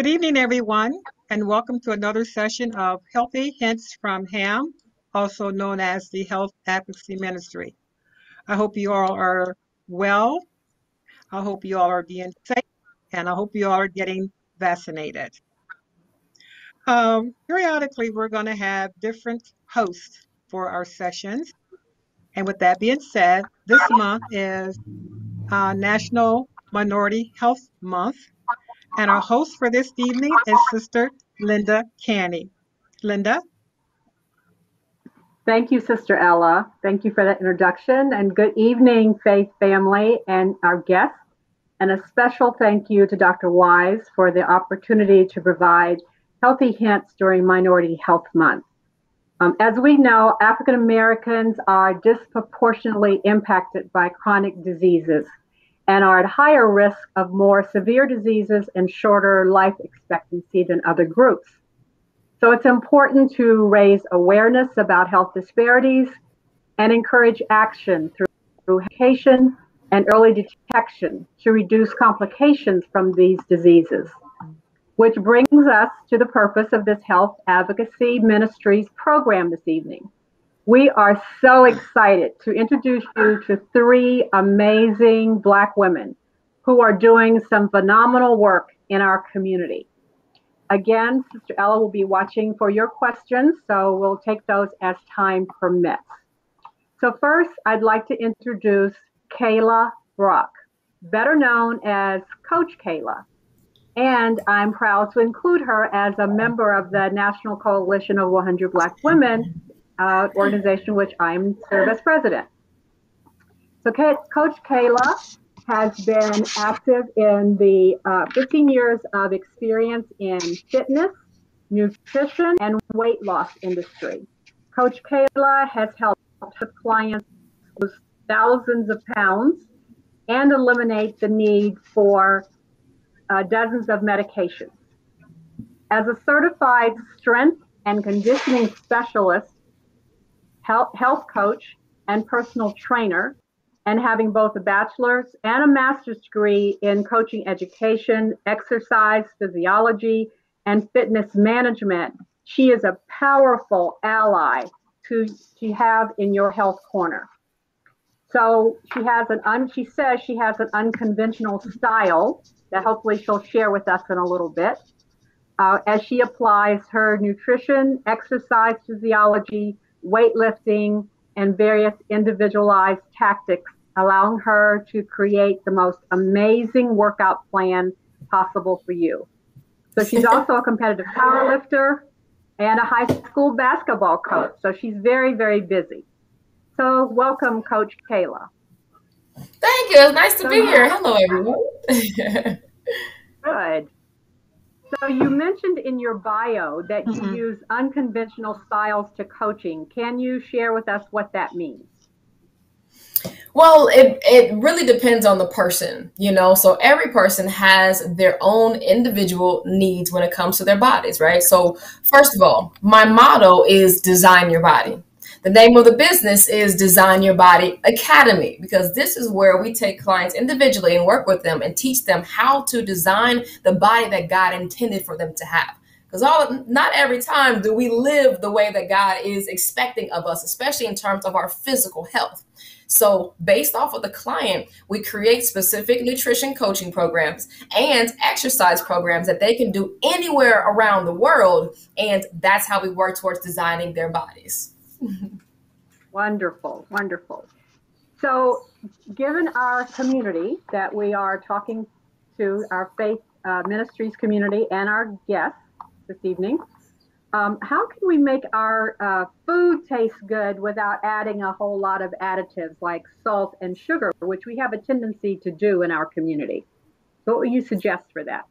Good evening, everyone, and welcome to another session of Healthy Hints from HAM, also known as the Health Advocacy Ministry. I hope you all are well. I hope you all are being safe, and I hope you all are getting vaccinated. Periodically, we're going to have different hosts for our sessions. And with that being said, this month is National Minority Health Month. And our host for this evening is Sister Linda Canny. Linda? Thank you, Sister Ella. Thank you for that introduction. And good evening, Faith family and our guests. And a special thank you to Dr. Wise for the opportunity to provide healthy hints during Minority Health Month. As we know, African Americans are disproportionately impacted by chronic diseases and are at higher risk of more severe diseases and shorter life expectancy than other groups. So it's important to raise awareness about health disparities and encourage action through education and early detection to reduce complications from these diseases. Which brings us to the purpose of this Health Advocacy Ministries program this evening. We are so excited to introduce you to three amazing Black women who are doing some phenomenal work in our community. Again, Sister Ella will be watching for your questions, so we'll take those as time permits. So first, I'd like to introduce Cailah Brock, better known as Coach Cailah. And I'm proud to include her as a member of the National Coalition of 100 Black Women organization, which I serve as president. So Coach Cailah has been active in the 15 years of experience in fitness, nutrition, and weight loss industry. Coach Cailah has helped her clients lose thousands of pounds and eliminate the need for dozens of medications. As a certified strength and conditioning specialist, health coach, and personal trainer, and having both a bachelor's and a master's degree in coaching education, exercise, physiology, and fitness management, she is a powerful ally to have in your health corner. So she says she has an unconventional style that hopefully she'll share with us in a little bit, as she applies her nutrition, exercise physiology, weightlifting, and various individualized tactics, allowing her to create the most amazing workout plan possible for you. So she's also a competitive powerlifter and a high school basketball coach. So she's very, very busy. So welcome, Coach Cailah. Thank you. It's nice to be here. Hello, everyone. Good. So you mentioned in your bio that you use unconventional styles to coaching. Can you share with us what that means? Well, it really depends on the person, so every person has their own individual needs when it comes to their bodies, right? So first of all, my motto is design your body. The name of the business is Design Your Body Academy, because this is where we take clients individually and work with them and teach them how to design the body that God intended for them to have. Because not every time do we live the way that God is expecting of us, especially in terms of our physical health. So based off of the client, we create specific nutrition coaching programs and exercise programs that they can do anywhere around the world. And that's how we work towards designing their bodies. Wonderful, wonderful. So given our community that we are talking to, our faith ministries community and our guests this evening, how can we make our food taste good without adding a whole lot of additives like salt and sugar, which we have a tendency to do in our community? So what would you suggest for that?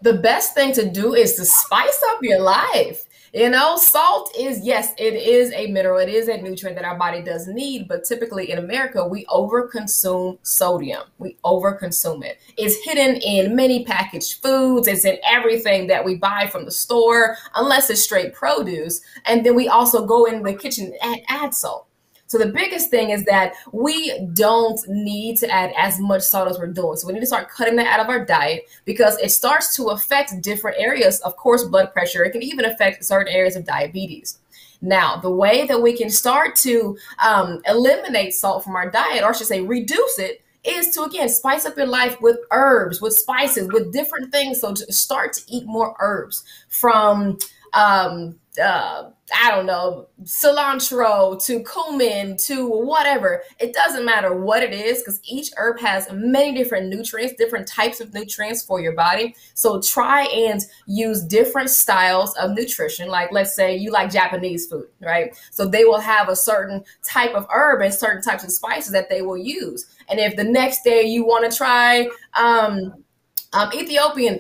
The best thing to do is to spice up your life. Salt is, yes, it is a mineral. It is a nutrient that our body does need. But typically in America, we overconsume sodium. We overconsume it. It's hidden in many packaged foods. It's in everything that we buy from the store, unless it's straight produce. And then we also go in the kitchen and add salt. So the biggest thing is that we don't need to add as much salt as we're doing. So we need to start cutting that out of our diet because it starts to affect different areas. Of course, blood pressure. It can even affect certain areas of diabetes. Now, the way that we can start to eliminate salt from our diet, or I should say reduce it, is to, again, spice up your life with herbs, with spices, with different things. So to start to eat more herbs from, I don't know, cilantro to cumin to whatever. It doesn't matter what it is because each herb has many different nutrients, different types of nutrients for your body. So try and use different styles of nutrition. Like, let's say you like Japanese food, right? So they will have a certain type of herb and certain types of spices that they will use. And if the next day you want to try, Ethiopian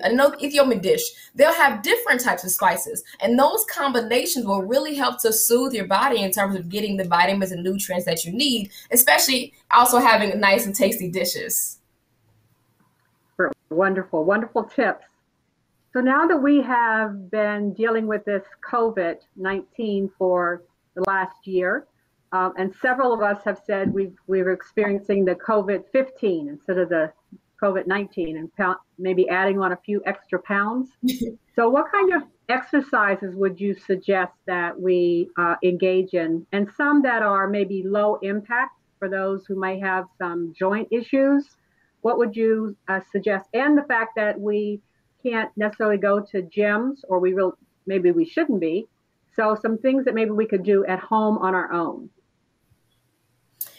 dish, they'll have different types of spices. And those combinations will really help to soothe your body in terms of getting the vitamins and nutrients that you need, especially also having nice and tasty dishes. Wonderful, wonderful tips. So now that we have been dealing with this COVID-19 for the last year, and several of us have said we're experiencing the COVID-15 instead of the COVID-19 and maybe adding on a few extra pounds. So what kind of exercises would you suggest that we engage in? And some that are maybe low impact for those who may have some joint issues. What would you suggest? And the fact that we can't necessarily go to gyms, or maybe we shouldn't be. So some things that maybe we could do at home on our own.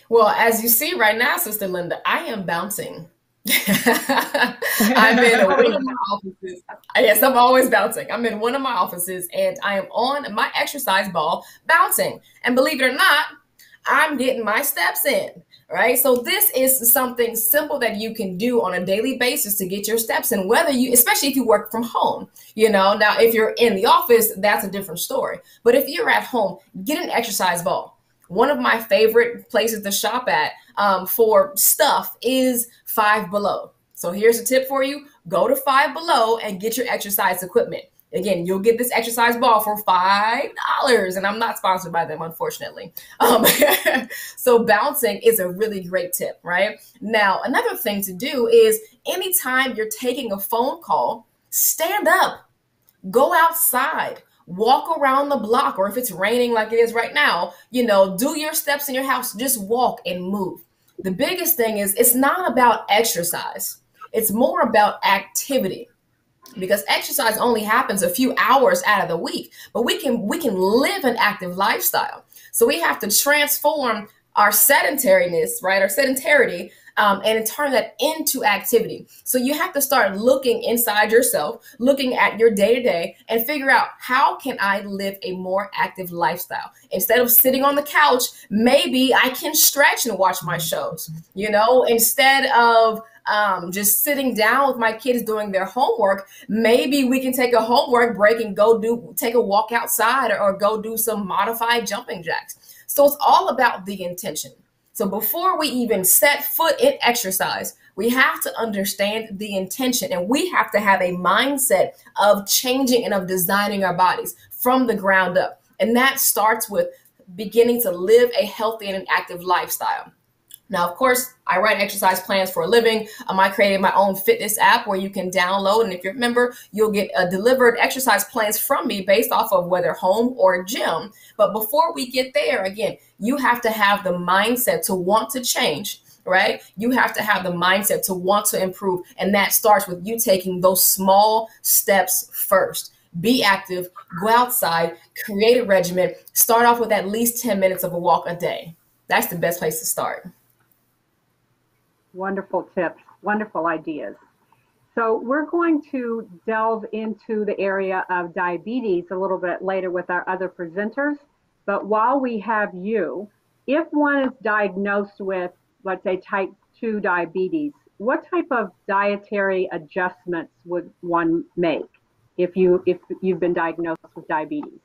Well, as you see right now, Sister Linda, I am bouncing. I'm in one of my offices. Yes, I'm always bouncing. I'm in one of my offices and I am on my exercise ball bouncing. And believe it or not, I'm getting my steps in, right? So this is something simple that you can do on a daily basis to get your steps in, especially if you work from home, Now, if you're in the office, that's a different story. But if you're at home, get an exercise ball. One of my favorite places to shop at for stuff is Five Below. So here's a tip for you. Go to Five Below and get your exercise equipment. Again, you'll get this exercise ball for $5, and I'm not sponsored by them, unfortunately. So bouncing is a really great tip, right? Now, another thing to do is anytime you're taking a phone call, stand up, go outside, walk around the block, or if it's raining like it is right now, do your steps in your house, just walk and move. The biggest thing is it's not about exercise. It's more about activity. Because exercise only happens a few hours out of the week, but we can live an active lifestyle. So we have to transform our sedentariness, right? Our sedentarity, and turn that into activity. So you have to start looking inside yourself, looking at your day-to-day and figure out, how can I live a more active lifestyle? Instead of sitting on the couch, maybe I can stretch and watch my shows, instead of just sitting down with my kids doing their homework, maybe we can take a homework break and take a walk outside or go do some modified jumping jacks. So it's all about the intention. So before we even set foot in exercise, we have to understand the intention, and we have to have a mindset of changing and of designing our bodies from the ground up. And that starts with beginning to live a healthy and an active lifestyle. Now, of course, I write exercise plans for a living. I created my own fitness app where you can download. And if you're a member, you'll get delivered exercise plans from me based off of whether home or gym. But before we get there, again, you have to have the mindset to want to change, right? You have to have the mindset to want to improve. And that starts with you taking those small steps first. Be active, go outside, create a regimen, start off with at least 10 minutes of a walk a day. That's the best place to start. Wonderful tips, wonderful ideas. So we're going to delve into the area of diabetes a little bit later with our other presenters. But while we have you, if one is diagnosed with, let's say, type 2 diabetes, what type of dietary adjustments would one make if you've been diagnosed with diabetes?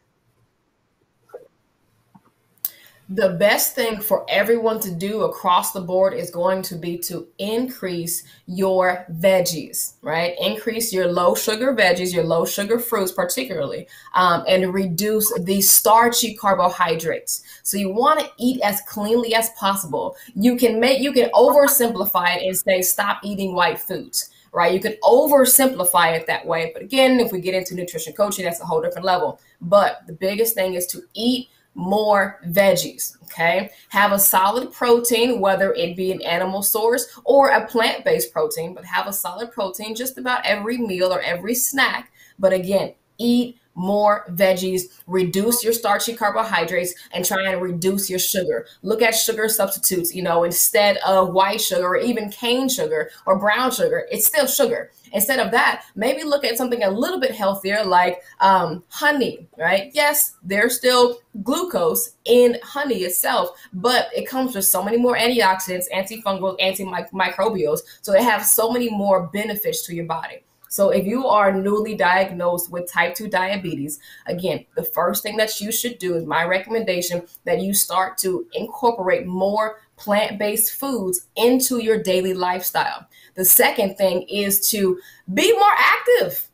The best thing for everyone to do across the board is going to be to increase your veggies, right? Increase your low sugar veggies, your low sugar fruits, particularly, and reduce the starchy carbohydrates. So you want to eat as cleanly as possible. You can oversimplify it and say, stop eating white foods. Right? You could oversimplify it that way. But again, if we get into nutrition coaching, that's a whole different level. But the biggest thing is to eat more veggies, okay? Have a solid protein, whether it be an animal source or a plant-based protein, but have a solid protein just about every meal or every snack. But again, eat more veggies, reduce your starchy carbohydrates, and try and reduce your sugar. Look at sugar substitutes, instead of white sugar or even cane sugar or brown sugar, it's still sugar. Instead of that, maybe look at something a little bit healthier like honey, right? Yes, there's still glucose in honey itself, but it comes with so many more antioxidants, antifungals, antimicrobials. So they have so many more benefits to your body. So if you are newly diagnosed with type 2 diabetes, again, the first thing that you should do is my recommendation that you start to incorporate more plant-based foods into your daily lifestyle. The second thing is to be more active.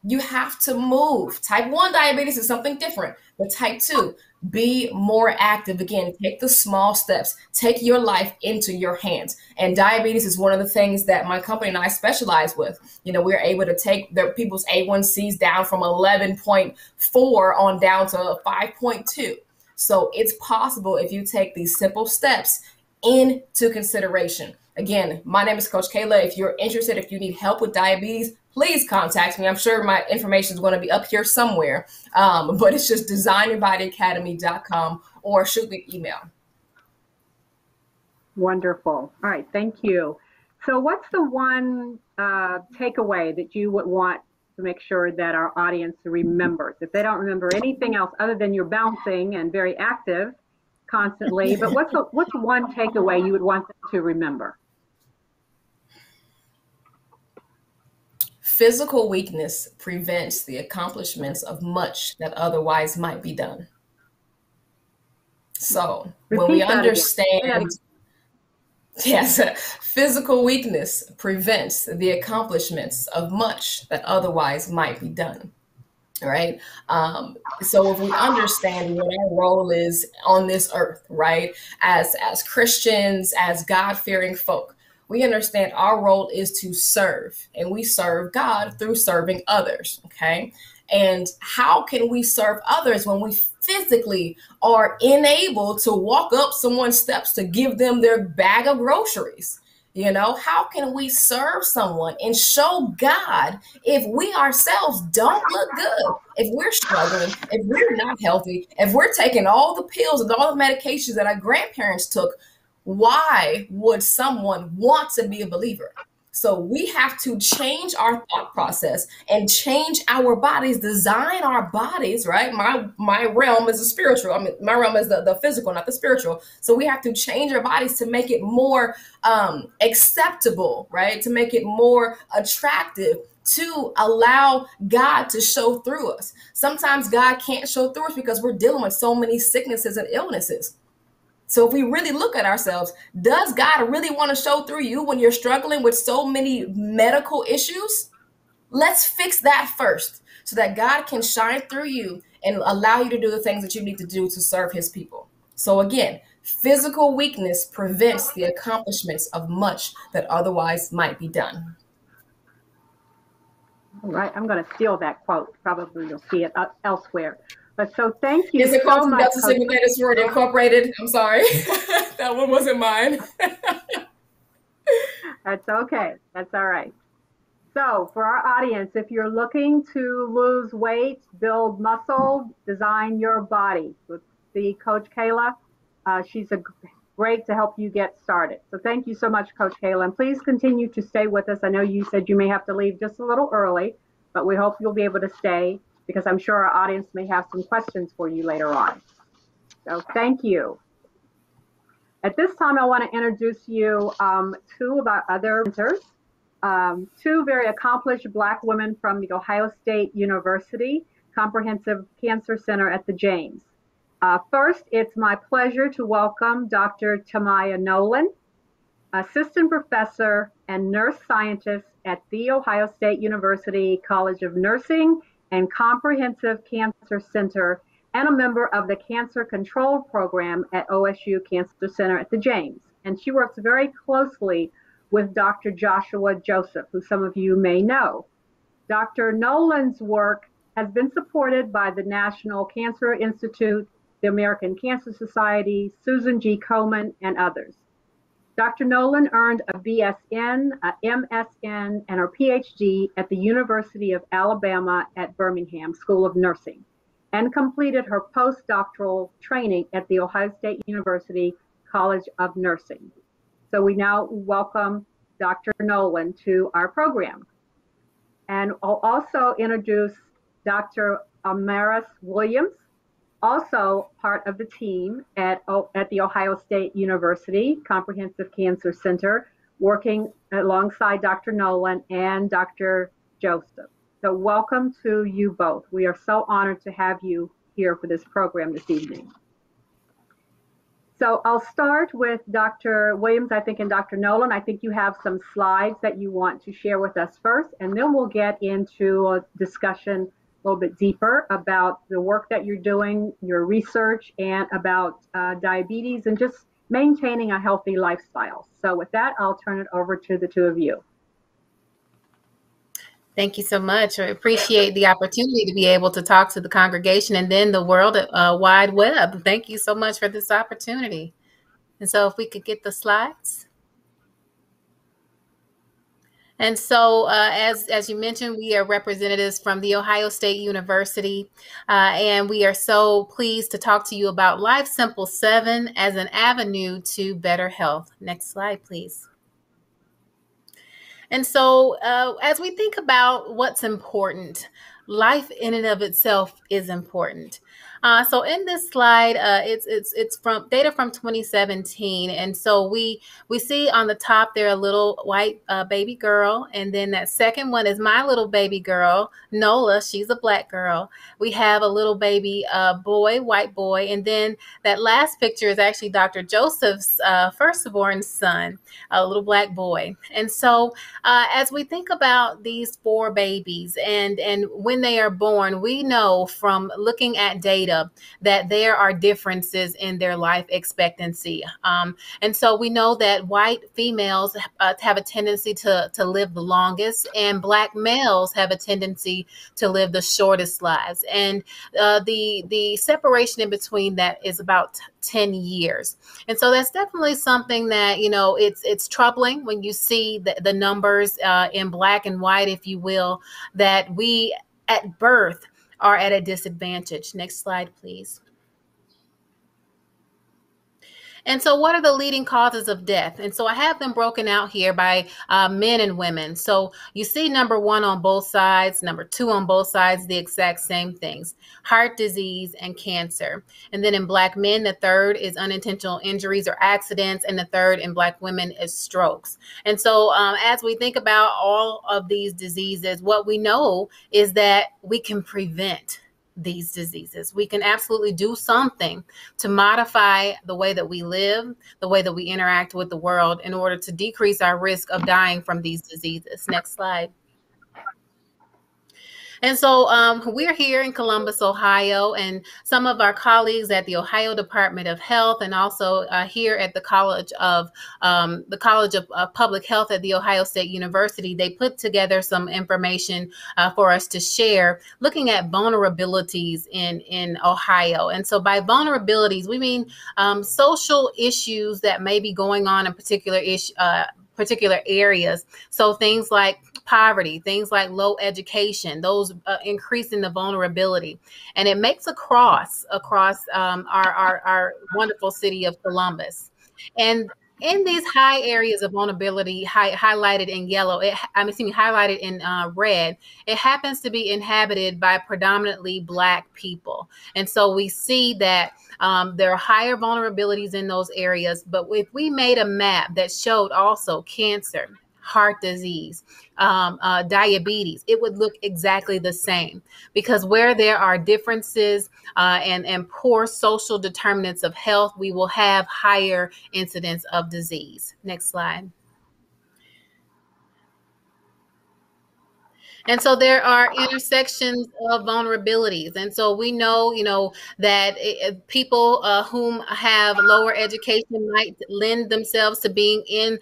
You have to move. Type 1 diabetes is something different, but type 2, be more active. Again, take the small steps. Take your life into your hands. And diabetes is one of the things that my company and I specialize with. We're able to take the people's A1Cs down from 11.4 on down to 5.2. So it's possible if you take these simple steps into consideration. Again, my name is Coach Cailah. If you're interested, if you need help with diabetes, please contact me. I'm sure my information is going to be up here somewhere, but it's just designyourbodyacademy.com or shoot me an email. Wonderful. All right, thank you. So what's the one takeaway that you would want to make sure that our audience remembers? If they don't remember anything else other than you're bouncing and very active constantly, but what's one takeaway you would want them to remember? Physical weakness prevents the accomplishments of much that otherwise might be done. So when we understand, yes, physical weakness prevents the accomplishments of much that otherwise might be done. Right. So if we understand what our role is on this earth, right, as Christians, as God-fearing folk, we understand our role is to serve, and we serve God through serving others. OK, and how can we serve others when we physically are unable to walk up someone's steps to give them their bag of groceries? How can we serve someone and show God if we ourselves don't look good, if we're struggling, if we're not healthy, if we're taking all the pills and all the medications that our grandparents took? Why would someone want to be a believer? So we have to change our thought process and change our bodies, design our bodies, right? My realm is the spiritual. My realm is the physical, not the spiritual. So we have to change our bodies to make it more acceptable, right? To make it more attractive, to allow God to show through us. Sometimes God can't show through us because we're dealing with so many sicknesses and illnesses. So if we really look at ourselves, does God really want to show through you when you're struggling with so many medical issues? Let's fix that first so that God can shine through you and allow you to do the things that you need to do to serve his people. So again, physical weakness prevents the accomplishments of much that otherwise might be done. All right, I'm going to steal that quote. Probably you'll see it elsewhere. But so thank you so much. It's a quote from Delta Sigma Theta Sorority Incorporated. I'm sorry. That one wasn't mine. That's okay. That's all right. So for our audience, if you're looking to lose weight, build muscle, design your body, let's see Coach Cailah. She's great to help you get started. So thank you so much, Coach Cailah. And please continue to stay with us. I know you said you may have to leave just a little early, but we hope you'll be able to stay because I'm sure our audience may have some questions for you later on. So thank you. At this time, I want to introduce you two of our other mentors, two very accomplished Black women from the Ohio State University Comprehensive Cancer Center at the James. First, it's my pleasure to welcome Dr. Timyla Nolan, Assistant Professor and Nurse Scientist at The Ohio State University College of Nursing and Comprehensive Cancer Center, and a member of the Cancer Control Program at OSU Cancer Center at the James. And she works very closely with Dr. Joshua Joseph, who some of you may know. Dr. Nolan's work has been supported by the National Cancer Institute, the American Cancer Society, Susan G. Komen, and others. Dr. Nolan earned a BSN, a MSN, and her PhD at the University of Alabama at Birmingham School of Nursing, and completed her postdoctoral training at the Ohio State University College of Nursing. So we now welcome Dr. Nolan to our program. And I'll also introduce Dr. Amaris Williams, also part of the team at the Ohio State University Comprehensive Cancer Center, working alongside Dr. Nolan and Dr. Joseph. So welcome to you both. We are so honored to have you here for this program this evening. So I'll start with Dr. Williams, I think, and Dr. Nolan. I think you have some slides that you want to share with us first, and then we'll get into a discussion a little bit deeper about the work that you're doing, your research, and about diabetes and just maintaining a healthy lifestyle. So with that, I'll turn it over to the two of you. Thank you so much. I appreciate the opportunity to be able to talk to the congregation and then the world wide web. Thank you so much for this opportunity. And so if we could get the slides. And so, as you mentioned, we are representatives from The Ohio State University, and we are so pleased to talk to you about Life Simple 7 as an avenue to better health. Next slide, please. And so, as we think about what's important, life in and of itself is important. So in this slide, it's from data from 2017, and so we see on the top there a little white baby girl, and then that second one is my little baby girl, Nola. She's a black girl. We have a little baby boy, white boy, and then that last picture is actually Dr. Joseph's firstborn son, a little black boy. And so as we think about these four babies and when they are born, we know from looking at data that there are differences in their life expectancy. And so we know that white females have a tendency to live the longest, and black males have a tendency to live the shortest lives. And the separation in between that is about 10 years. And so that's definitely something that, you know, it's troubling when you see the numbers in black and white, if you will, that we at birth are at a disadvantage. Next slide, please. And so what are the leading causes of death? And so I have them broken out here by men and women. So you see number 1 on both sides, number 2 on both sides, the exact same things: heart disease and cancer. And then in black men, the third is unintentional injuries or accidents, and the third in black women is strokes. And so as we think about all of these diseases, what we know is that we can prevent these diseases. We can absolutely do something to modify the way that we live, the way that we interact with the world, in order to decrease our risk of dying from these diseases. Next slide. And so we're here in Columbus, Ohio, and some of our colleagues at the Ohio Department of Health, and also here at the College of Public Health at the Ohio State University, they put together some information for us to share, looking at vulnerabilities in Ohio. And so by vulnerabilities, we mean social issues that may be going on in particular areas. So things like poverty, things like low education, those increasing the vulnerability. And it makes a cross across our wonderful city of Columbus. And in these high areas of vulnerability, highlighted in yellow, highlighted in red, it happens to be inhabited by predominantly Black people. And so we see that there are higher vulnerabilities in those areas. But if we made a map that showed also cancer, heart disease, diabetes, it would look exactly the same, because where there are differences and poor social determinants of health, we will have higher incidence of disease. Next slide. And so there are intersections of vulnerabilities. And so we know, that people whom have lower education might lend themselves to being in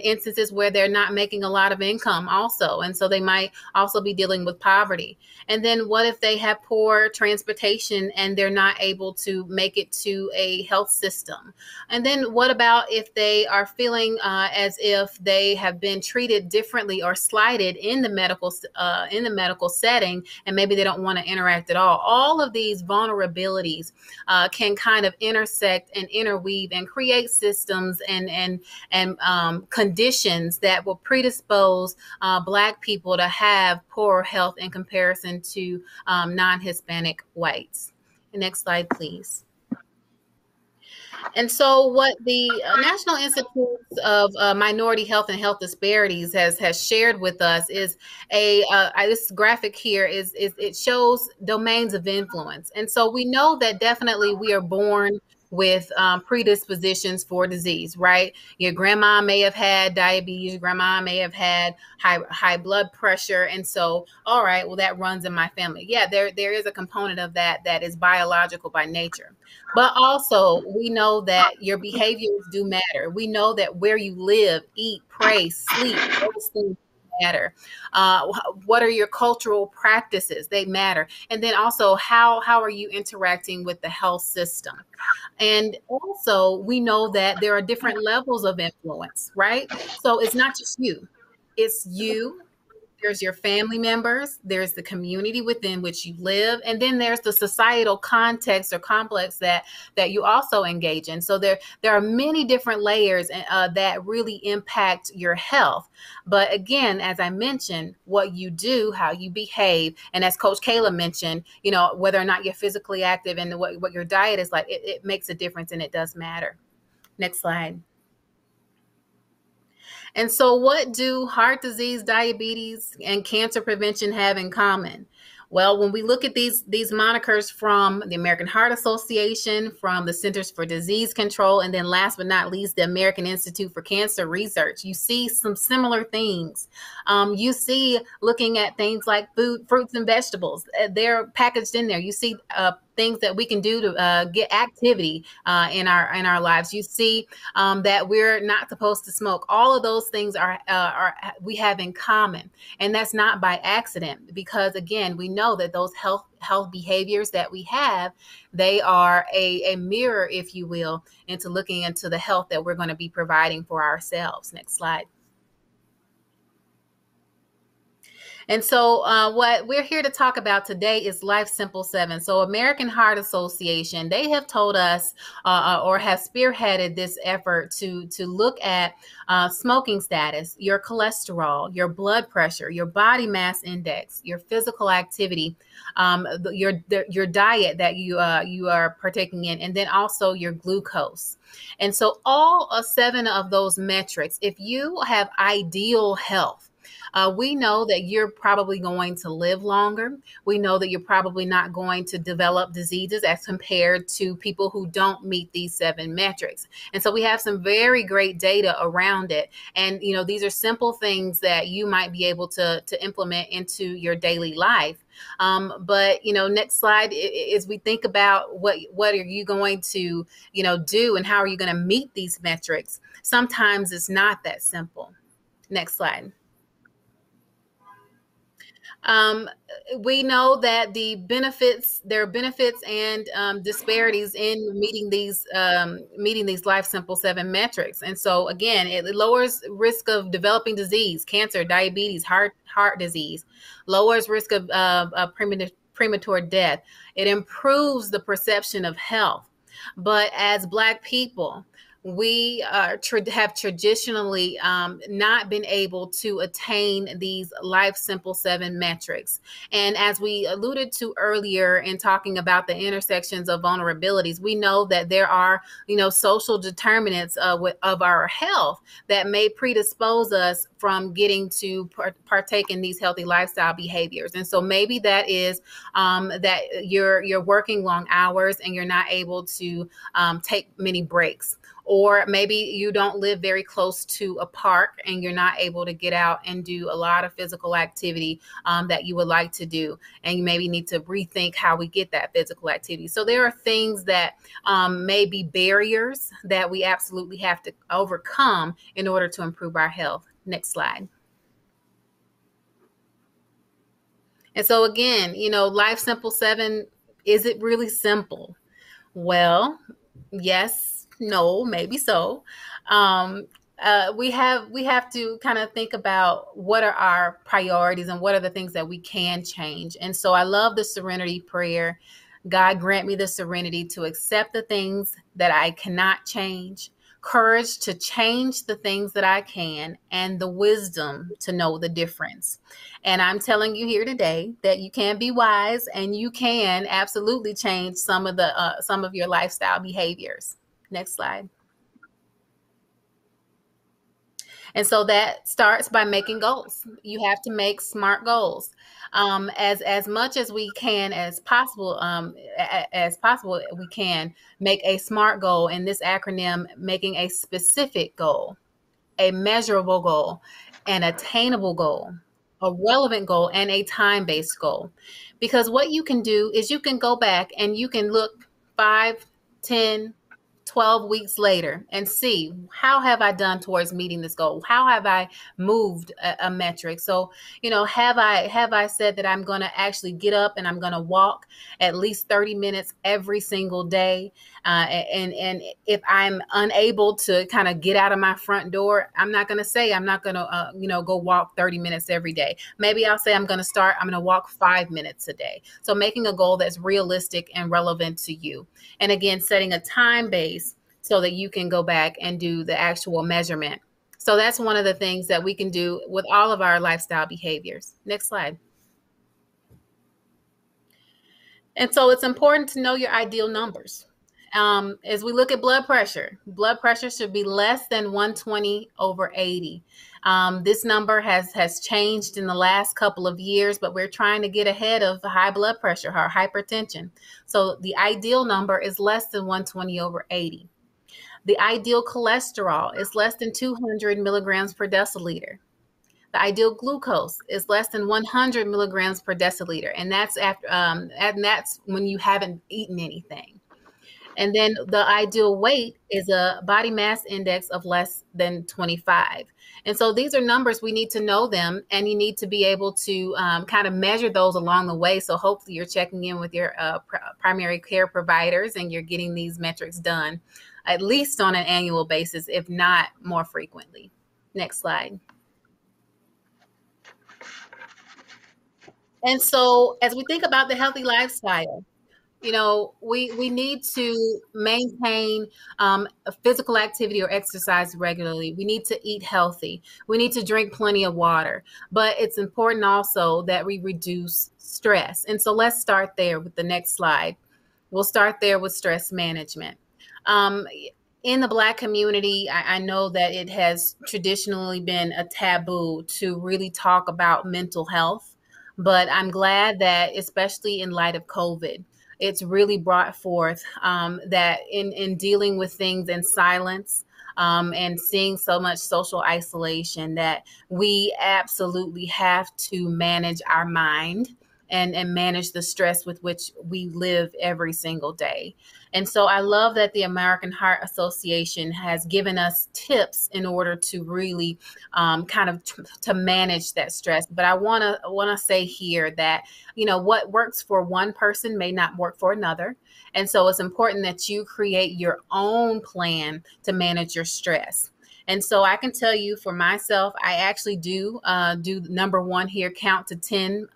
instances where they're not making a lot of income also. And so they might also be dealing with poverty. And then what if they have poor transportation and they're not able to make it to a health system? And then what about if they are feeling as if they have been treated differently or slighted in the medical setting, and maybe they don't want to interact at all? All of these vulnerabilities can kind of intersect and interweave and create systems and conditions that will predispose Black people to have poor health in comparison to non-Hispanic whites. Next slide, please. And so what the National Institutes of Minority Health and Health Disparities has shared with us is this graphic here is it shows domains of influence. And so we know that definitely we are born with predispositions for disease, right? Your grandma may have had diabetes, your grandma may have had high blood pressure. And so, all right, well, that runs in my family. Yeah, there is a component of that is biological by nature. But also, we know that your behaviors do matter. We know that where you live, eat, pray, sleep, those things matter. What are your cultural practices? They matter. And then also, how are you interacting with the health system? And also, we know that there are different levels of influence, right? So it's not just you. It's you. There's your family members, there's the community within which you live, and then there's the societal context or complex that you also engage in. So there are many different layers that really impact your health. But again, as I mentioned, what you do, how you behave, and as Coach Cailah mentioned, whether or not you're physically active and what your diet is like, it makes a difference, and it does matter. Next slide. And so what do heart disease, diabetes, and cancer prevention have in common? Well, when we look at these monikers from the American Heart Association, from the Centers for Disease Control, and then last but not least, the American Institute for Cancer Research, you see some similar things. You see, looking at things like food, fruits, and vegetables, they're packaged in there. You see things that we can do to get activity in our lives. You see that we're not supposed to smoke. All of those things are we have in common, and that's not by accident, because again, we know that those health behaviors that we have, they are a mirror, if you will, into looking into the health that we're going to be providing for ourselves. Next slide. And so what we're here to talk about today is Life Simple 7. So American Heart Association, they have told us or have spearheaded this effort to look at smoking status, your cholesterol, your blood pressure, your body mass index, your physical activity, your diet that you are partaking in, and then also your glucose. And so all 7 of those metrics, if you have ideal health, we know that you're probably going to live longer. We know that you're probably not going to develop diseases as compared to people who don't meet these 7 metrics. And so we have some very great data around it. And, these are simple things that you might be able to implement into your daily life. But, next slide, as we think about what are you going to, do, and how are you going to meet these metrics, sometimes it's not that simple. Next slide. We know that there are benefits and disparities in meeting these Life Simple 7 metrics. And so again, it lowers risk of developing disease, cancer, diabetes, heart disease, lowers risk of premature death. It improves the perception of health. But as Black people, we have traditionally not been able to attain these Life Simple 7 metrics. And as we alluded to earlier in talking about the intersections of vulnerabilities, we know that there are, social determinants of our health that may predispose us from getting to partake in these healthy lifestyle behaviors. And so maybe that is that you're working long hours and you're not able to take many breaks. Or maybe you don't live very close to a park and you're not able to get out and do a lot of physical activity that you would like to do. And you maybe need to rethink how we get that physical activity. So there are things that may be barriers that we absolutely have to overcome in order to improve our health. Next slide. And so again, Life Simple 7, is it really simple? Well, yes, no, maybe so. We have to kind of think about what are our priorities and what are the things that we can change. And so I love the serenity prayer. God, grant me the serenity to accept the things that I cannot change, courage to change the things that I can, and the wisdom to know the difference. And I'm telling you here today that you can be wise and you can absolutely change some of your lifestyle behaviors. Next slide. And so that starts by making goals. You have to make SMART goals. As much as we can, as possible, we can make a SMART goal. In this acronym, making a specific goal, a measurable goal, an attainable goal, a relevant goal, and a time-based goal. Because what you can do is you can go back and you can look 5, 10, 12 weeks later and see, how have I done towards meeting this goal? How have I moved a metric? So, have I said that I'm going to actually get up and I'm going to walk at least 30 minutes every single day? And if I'm unable to kind of get out of my front door, I'm not going to say I'm not going to, go walk 30 minutes every day. Maybe I'll say I'm going to walk 5 minutes a day. So making a goal that's realistic and relevant to you. And again, setting a time base so that you can go back and do the actual measurement. So that's one of the things that we can do with all of our lifestyle behaviors. Next slide. And so it's important to know your ideal numbers. As we look at blood pressure should be less than 120/80. This number has changed in the last couple of years, but we're trying to get ahead of high blood pressure or hypertension. So the ideal number is less than 120/80. The ideal cholesterol is less than 200 milligrams per deciliter. The ideal glucose is less than 100 milligrams per deciliter, and that's after and that's when you haven't eaten anything. And then the ideal weight is a body mass index of less than 25. And so these are numbers, we need to know them, and you need to be able to kind of measure those along the way. So hopefully you're checking in with your primary care providers and you're getting these metrics done at least on an annual basis, if not more frequently. Next slide. And so as we think about the healthy lifestyle, we need to maintain a physical activity or exercise regularly. We need to eat healthy. We need to drink plenty of water. But it's important also that we reduce stress. And so let's start there with the next slide. We'll start there with stress management. In the Black community, I know that it has traditionally been a taboo to really talk about mental health. But I'm glad that, especially in light of COVID, it's really brought forth that in dealing with things in silence and seeing so much social isolation, that we absolutely have to manage our mind and manage the stress with which we live every single day. And so I love that the American Heart Association has given us tips in order to really to manage that stress. But I want to say here that, what works for one person may not work for another. And so it's important that you create your own plan to manage your stress. And so I can tell you for myself, I actually do number one here, count to 10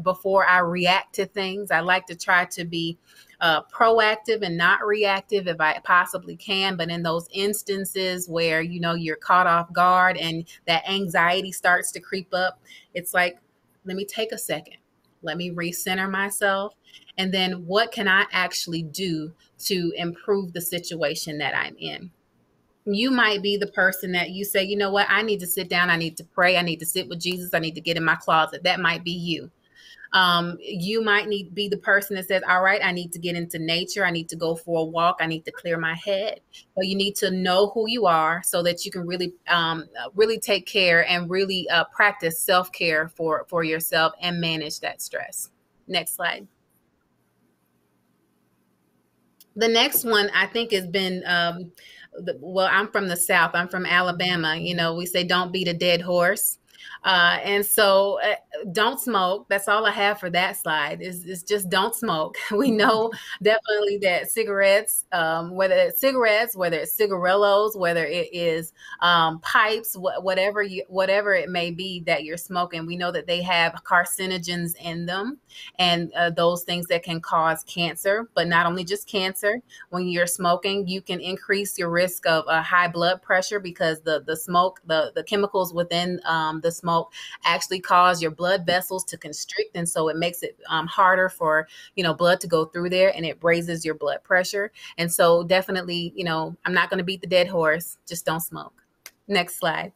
before I react to things. I like to try to be proactive and not reactive if I possibly can. But in those instances where, you're caught off guard and that anxiety starts to creep up, it's like, let me take a second. Let me recenter myself. And then what can I actually do to improve the situation that I'm in? You might be the person that you say, you know what, I need to sit down. I need to pray. I need to sit with Jesus. I need to get in my closet. That might be you. You might be the person that says, all right, I need to get into nature. I need to go for a walk. I need to clear my head. So you need to know who you are so that you can really, really take care and really practice self-care for yourself and manage that stress. Next slide. The next one I think has been, well, I'm from the South. I'm from Alabama. We say don't beat a dead horse. And so don't smoke. That's all I have for that slide is just don't smoke. We know definitely that cigarettes, whether it's cigarillos, whether it is pipes, whatever it may be that you're smoking, we know that they have carcinogens in them and those things that can cause cancer, but not only just cancer. When you're smoking, you can increase your risk of high blood pressure because the smoke, the chemicals within the smoke actually cause your blood vessels to constrict. And so it makes it harder for, blood to go through there, and it raises your blood pressure. And so definitely, I'm not going to beat the dead horse. Just don't smoke. Next slide.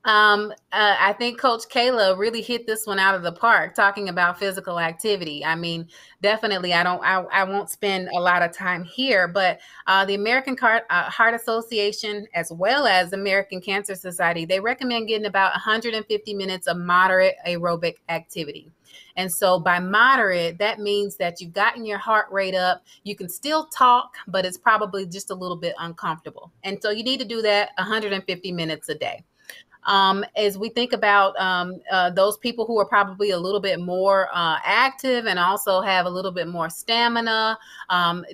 I think Coach Cailah really hit this one out of the park, talking about physical activity. I mean, definitely, I won't spend a lot of time here, but the American Heart Association, as well as the American Cancer Society, they recommend getting about 150 minutes of moderate aerobic activity. And so by moderate, that means that you've gotten your heart rate up. You can still talk, but it's probably just a little bit uncomfortable. And so you need to do that 150 minutes a day. As we think about those people who are probably a little bit more active and also have a little bit more stamina,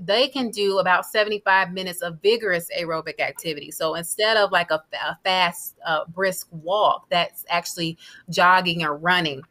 they can do about 75 minutes of vigorous aerobic activity. So instead of like a fast, brisk walk, that's actually jogging or running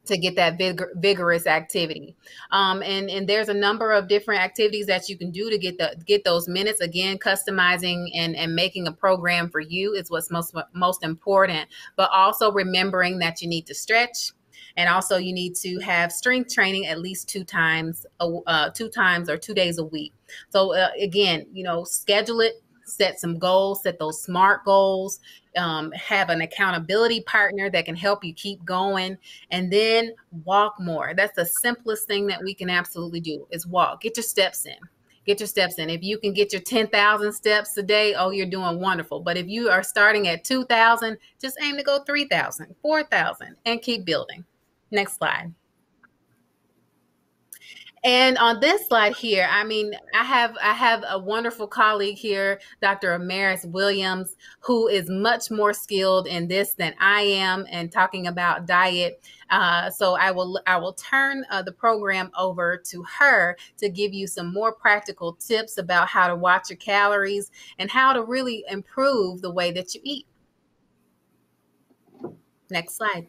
to get that vigorous activity. And there's a number of different activities that you can do to get those minutes. Again, customizing and making a program for you is what's most important, but also remembering that you need to stretch. And also you need to have strength training at least 2 times or 2 days a week. So again, schedule it. Set some goals, set those SMART goals, have an accountability partner that can help you keep going, and then walk more. That's the simplest thing that we can absolutely do is walk. Get your steps in. Get your steps in. If you can get your 10,000 steps a day, oh, you're doing wonderful. But if you are starting at 2,000, just aim to go 3,000, 4,000, and keep building. Next slide. And on this slide here, I mean, I have a wonderful colleague here, Dr. Amaris Williams, who is much more skilled in this than I am and talking about diet. So I will turn the program over to her to give you some more practical tips about how to watch your calories and how to really improve the way that you eat. Next slide.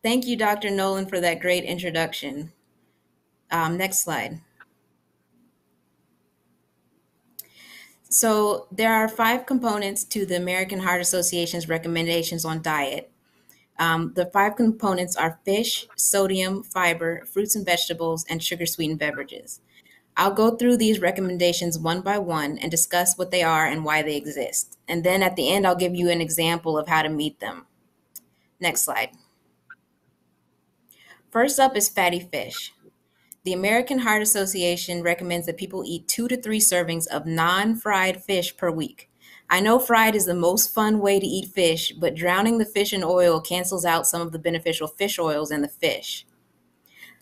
Thank you, Dr. Nolan, for that great introduction. Next slide. So there are 5 components to the American Heart Association's recommendations on diet. The 5 components are fish, sodium, fiber, fruits and vegetables, and sugar-sweetened beverages. I'll go through these recommendations one by one and discuss what they are and why they exist. And then at the end, I'll give you an example of how to meet them. Next slide. First up is fatty fish. The American Heart Association recommends that people eat 2 to 3 servings of non-fried fish per week. I know fried is the most fun way to eat fish, but drowning the fish in oil cancels out some of the beneficial fish oils in the fish.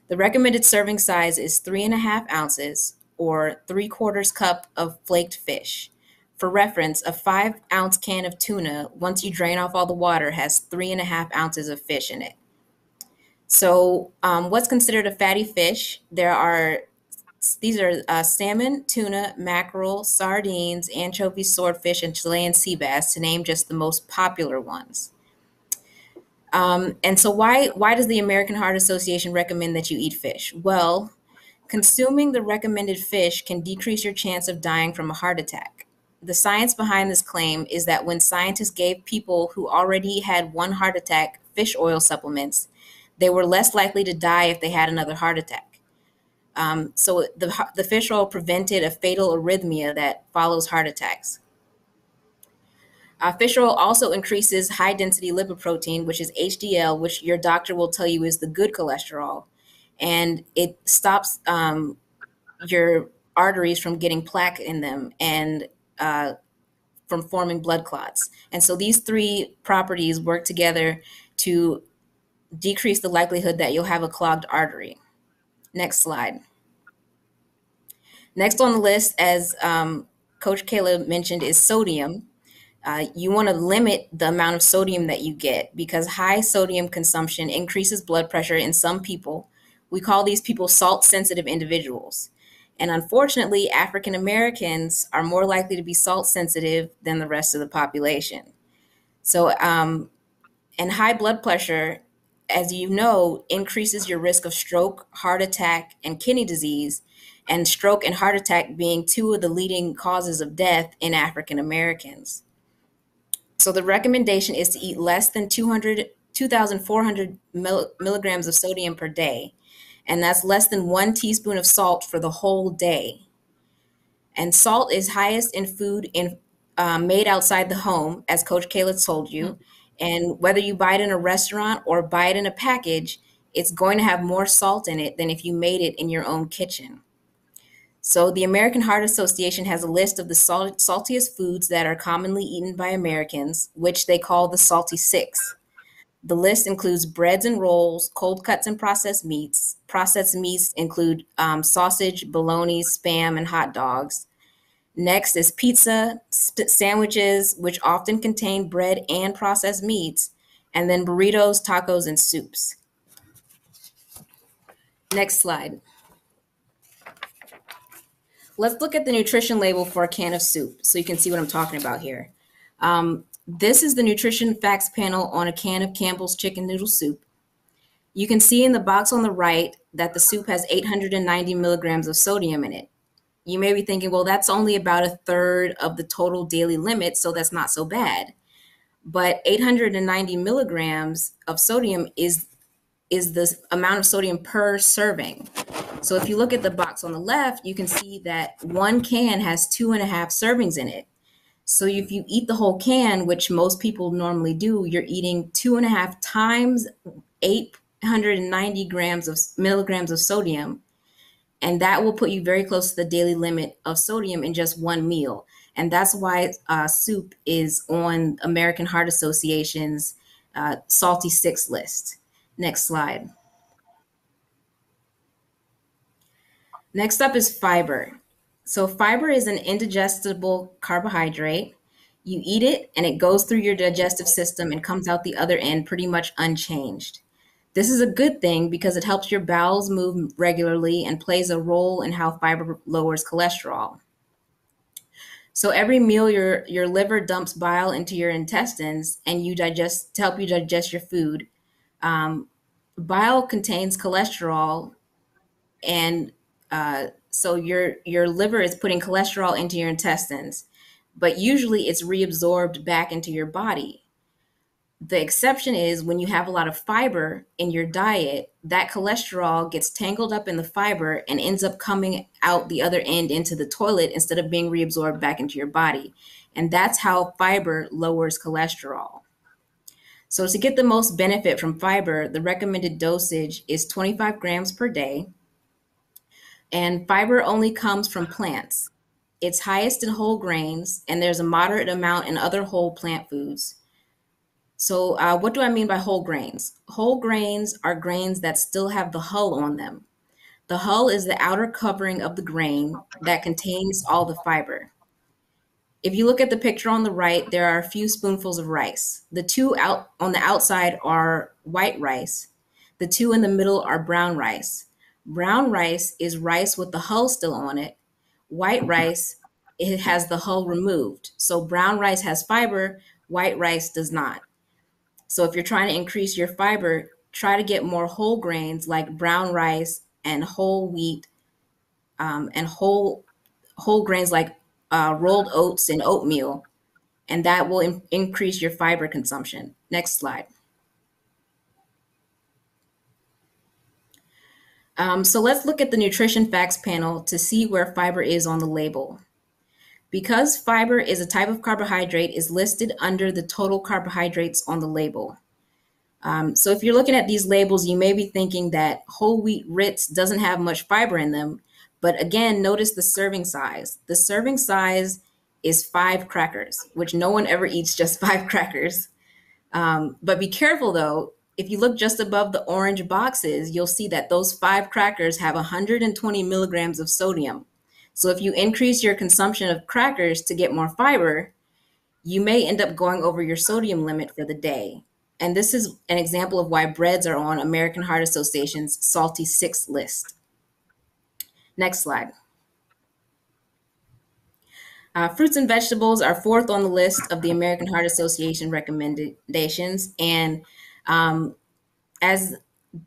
The recommended serving size is 3.5 ounces or 3/4 cup of flaked fish. For reference, a 5-ounce can of tuna, once you drain off all the water, has 3.5 ounces of fish in it. So what's considered a fatty fish? There are these are salmon, tuna, mackerel, sardines, anchovies, swordfish, and Chilean sea bass, to name just the most popular ones. And so why does the American Heart Association recommend that you eat fish? Well, consuming the recommended fish can decrease your chance of dying from a heart attack. The science behind this claim is that when scientists gave people who already had one heart attack fish oil supplements, they were less likely to die if they had another heart attack. So the fish oil prevented a fatal arrhythmia that follows heart attacks. Fish oil also increases high density lipoprotein, which is HDL, which your doctor will tell you is the good cholesterol. And it stops your arteries from getting plaque in them and from forming blood clots. And so these three properties work together to decrease the likelihood that you'll have a clogged artery. Next slide. Next on the list, as Coach Cailah mentioned, is sodium. You want to limit the amount of sodium that you get because high sodium consumption increases blood pressure in some people. We call these people salt-sensitive individuals. And unfortunately, African Americans are more likely to be salt-sensitive than the rest of the population. So, and high blood pressure, as you know, increases your risk of stroke, heart attack, and kidney disease, and stroke and heart attack being two of the leading causes of death in African Americans. So the recommendation is to eat less than 2,400 milligrams of sodium per day. And that's less than 1 teaspoon of salt for the whole day. And salt is highest in food made outside the home, as Coach Cailah told you. And whether you buy it in a restaurant or buy it in a package, it's going to have more salt in it than if you made it in your own kitchen. So the American Heart Association has a list of the saltiest foods that are commonly eaten by Americans, which they call the Salty Six. The list includes breads and rolls, cold cuts and processed meats. Processed meats include sausage, bologna, Spam, and hot dogs. Next is pizza, sandwiches, which often contain bread and processed meats, and then burritos, tacos, and soups. Next slide. Let's look at the nutrition label for a can of soup so you can see what I'm talking about here. This is the nutrition facts panel on a can of Campbell's chicken noodle soup. You can see in the box on the right that the soup has 890 milligrams of sodium in it. You may be thinking, well, that's only about a third of the total daily limit, so that's not so bad. But 890 milligrams of sodium is the amount of sodium per serving. So if you look at the box on the left, you can see that one can has 2.5 servings in it. So if you eat the whole can, which most people normally do, you're eating 2.5 times 890 milligrams of sodium. And that will put you very close to the daily limit of sodium in just one meal. And that's why soup is on American Heart Association's Salty Six list. Next slide. Next up is fiber. So fiber is an indigestible carbohydrate. You eat it and it goes through your digestive system and comes out the other end pretty much unchanged. This is a good thing because it helps your bowels move regularly and plays a role in how fiber lowers cholesterol. So every meal, your liver dumps bile into your intestines and to help you digest your food. Bile contains cholesterol, and so your liver is putting cholesterol into your intestines, but usually it's reabsorbed back into your body. The exception is when you have a lot of fiber in your diet, that cholesterol gets tangled up in the fiber and ends up coming out the other end into the toilet instead of being reabsorbed back into your body. And that's how fiber lowers cholesterol. So to get the most benefit from fiber, the recommended dosage is 25 grams per day. And fiber only comes from plants. It's highest in whole grains, and there's a moderate amount in other whole plant foods. So what do I mean by whole grains? Whole grains are grains that still have the hull on them. The hull is the outer covering of the grain that contains all the fiber. If you look at the picture on the right, there are a few spoonfuls of rice. The two on the outside are white rice. The two in the middle are brown rice. Brown rice is rice with the hull still on it. White rice, it has the hull removed. So brown rice has fiber, white rice does not. So if you're trying to increase your fiber, try to get more whole grains like brown rice and whole wheat, and whole grains like rolled oats and oatmeal, and that will increase your fiber consumption. Next slide. So let's look at the nutrition facts panel to see where fiber is on the label. Because fiber is a type of carbohydrate, is listed under the total carbohydrates on the label. So if you're looking at these labels, you may be thinking that whole wheat Ritz doesn't have much fiber in them. But again, notice the serving size. The serving size is 5 crackers, which no one ever eats just 5 crackers. But be careful though, if you look just above the orange boxes, you'll see that those 5 crackers have 120 milligrams of sodium. So if you increase your consumption of crackers to get more fiber, you may end up going over your sodium limit for the day. And this is an example of why breads are on American Heart Association's Salty 6 list. Next slide. Fruits and vegetables are 4th on the list of the American Heart Association recommendations. And as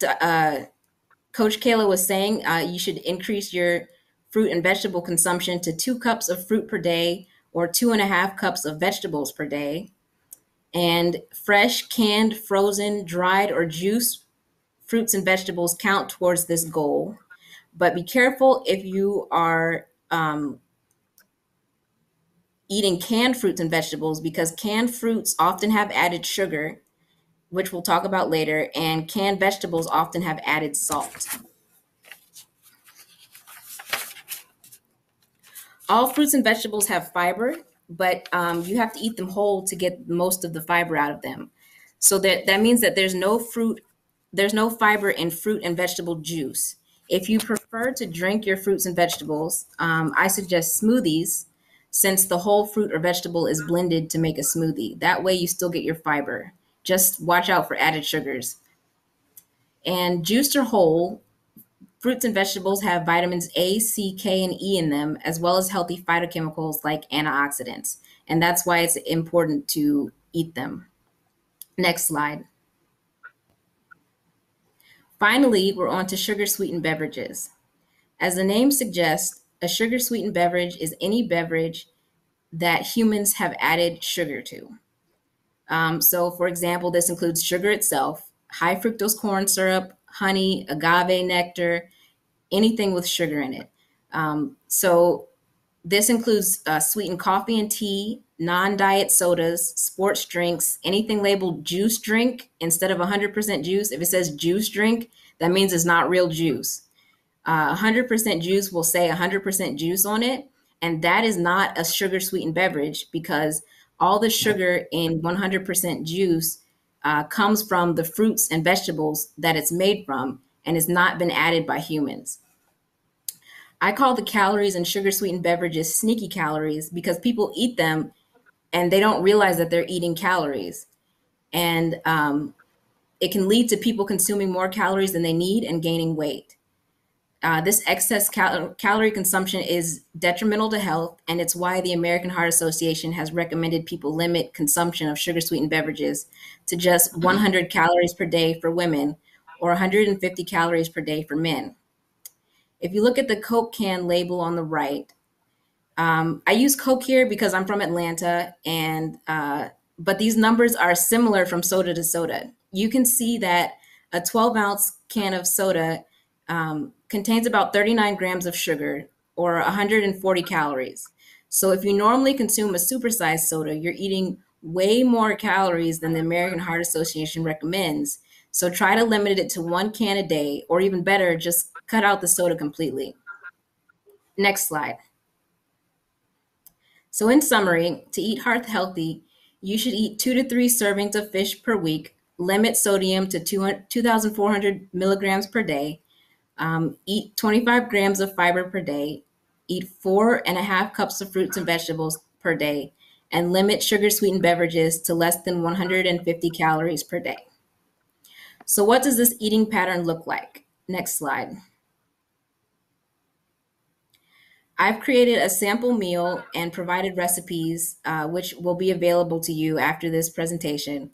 Coach Cailah was saying, you should increase your fruit and vegetable consumption to 2 cups of fruit per day or 2.5 cups of vegetables per day. And fresh, canned, frozen, dried, or juice fruits and vegetables count towards this goal. But be careful if you are eating canned fruits and vegetables, because canned fruits often have added sugar, which we'll talk about later, and canned vegetables often have added salt. All fruits and vegetables have fiber, but you have to eat them whole to get most of the fiber out of them. So that means that there's no fiber in fruit and vegetable juice. If you prefer to drink your fruits and vegetables, I suggest smoothies, since the whole fruit or vegetable is blended to make a smoothie. That way you still get your fiber. Just watch out for added sugars. And juiced or whole, fruits and vegetables have vitamins A, C, K, and E in them, as well as healthy phytochemicals like antioxidants. And that's why it's important to eat them. Next slide. Finally, we're on to sugar-sweetened beverages. As the name suggests, a sugar-sweetened beverage is any beverage that humans have added sugar to. So for example, this includes sugar itself, high fructose corn syrup, honey, agave nectar, anything with sugar in it. So this includes sweetened coffee and tea, non-diet sodas, sports drinks, anything labeled juice drink instead of 100% juice. If it says juice drink, that means it's not real juice. 100% juice will say 100% juice on it, and that is not a sugar-sweetened beverage, because all the sugar in 100% juice comes from the fruits and vegetables that it's made from, and it's not been added by humans. I call the calories in sugar-sweetened beverages sneaky calories, because people eat them and they don't realize that they're eating calories. And it can lead to people consuming more calories than they need and gaining weight. This excess calorie consumption is detrimental to health, and it's why the American Heart Association has recommended people limit consumption of sugar-sweetened beverages to just 100 calories per day for women or 150 calories per day for men. If you look at the Coke can label on the right, I use Coke here because I'm from Atlanta, and but these numbers are similar from soda to soda. You can see that a 12-ounce can of soda contains about 39 grams of sugar or 140 calories. So if you normally consume a supersized soda, you're eating way more calories than the American Heart Association recommends. So try to limit it to 1 can a day, or even better, just cut out the soda completely. Next slide. So in summary, to eat heart healthy, you should eat 2 to 3 servings of fish per week, limit sodium to 2,400 milligrams per day, eat 25 grams of fiber per day, eat 4.5 cups of fruits and vegetables per day, and limit sugar-sweetened beverages to less than 150 calories per day. So what does this eating pattern look like? Next slide. I've created a sample meal and provided recipes, which will be available to you after this presentation,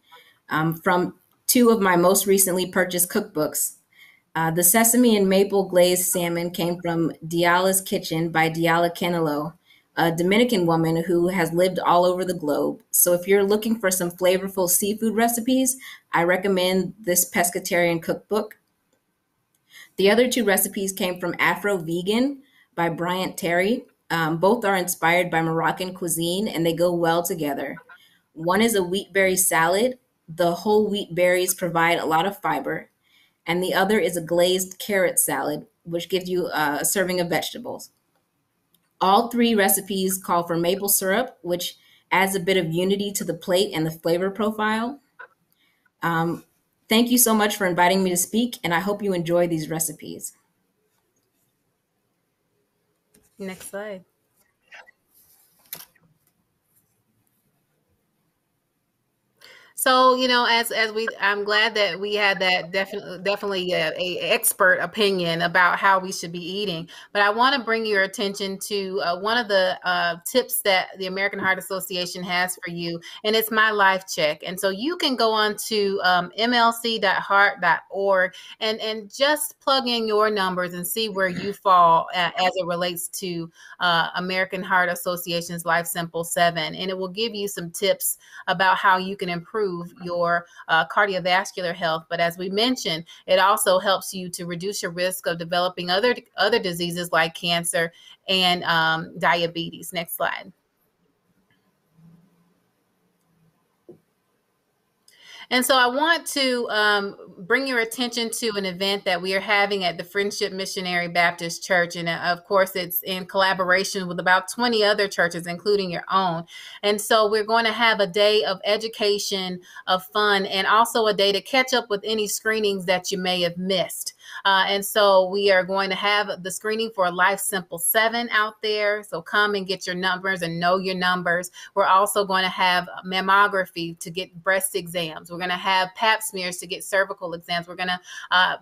from two of my most recently purchased cookbooks. The sesame and maple glazed salmon came from Diala's Kitchen by Diala Canelo, a Dominican woman who has lived all over the globe. So if you're looking for some flavorful seafood recipes, I recommend this pescatarian cookbook. The other two recipes came from Afro Vegan by Bryant Terry. Both are inspired by Moroccan cuisine and they go well together. One is a wheat berry salad. The whole wheat berries provide a lot of fiber. And the other is a glazed carrot salad, which gives you a serving of vegetables. All three recipes call for maple syrup, which adds a bit of unity to the plate and the flavor profile. Thank you so much for inviting me to speak, and I hope you enjoy these recipes. Next slide. So, I'm glad that we had that definitely a expert opinion about how we should be eating. But I want to bring your attention to one of the tips that the American Heart Association has for you, and it's My Life Check. And so you can go on to mlc.heart.org and just plug in your numbers and see where you fall as it relates to American Heart Association's Life Simple 7. And it will give you some tips about how you can improve your cardiovascular health. But as we mentioned, it also helps you to reduce your risk of developing other diseases like cancer and diabetes. Next slide. And so I want to bring your attention to an event that we are having at the Friendship Missionary Baptist Church. And of course, it's in collaboration with about 20 other churches, including your own. And so we're going to have a day of education, of fun, and also a day to catch up with any screenings that you may have missed. And so we are going to have the screening for Life Simple 7 out there. So come and get your numbers and know your numbers. We're also going to have mammography to get breast exams. We're going to have pap smears to get cervical exams. We're going to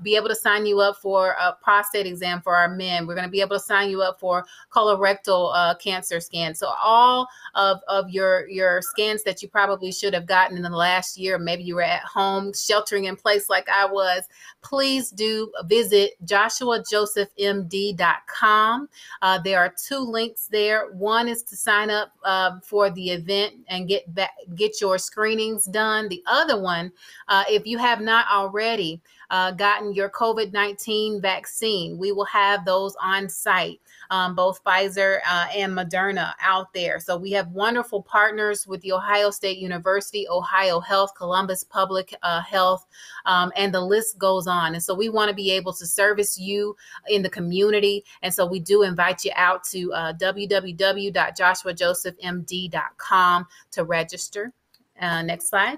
be able to sign you up for a prostate exam for our men. We're going to be able to sign you up for colorectal cancer scans. So all of your scans that you probably should have gotten in the last year, maybe you were at home sheltering in place like I was, please do visit joshuajosephmd.com. There are two links there. One is to sign up for the event and get your screenings done. The other one, if you have not already gotten your COVID-19 vaccine, we will have those on site. Both Pfizer and Moderna out there. So we have wonderful partners with the Ohio State University, Ohio Health, Columbus Public Health, and the list goes on. And so we want to be able to service you in the community. And so we do invite you out to www.joshuajosephmd.com to register. Next slide.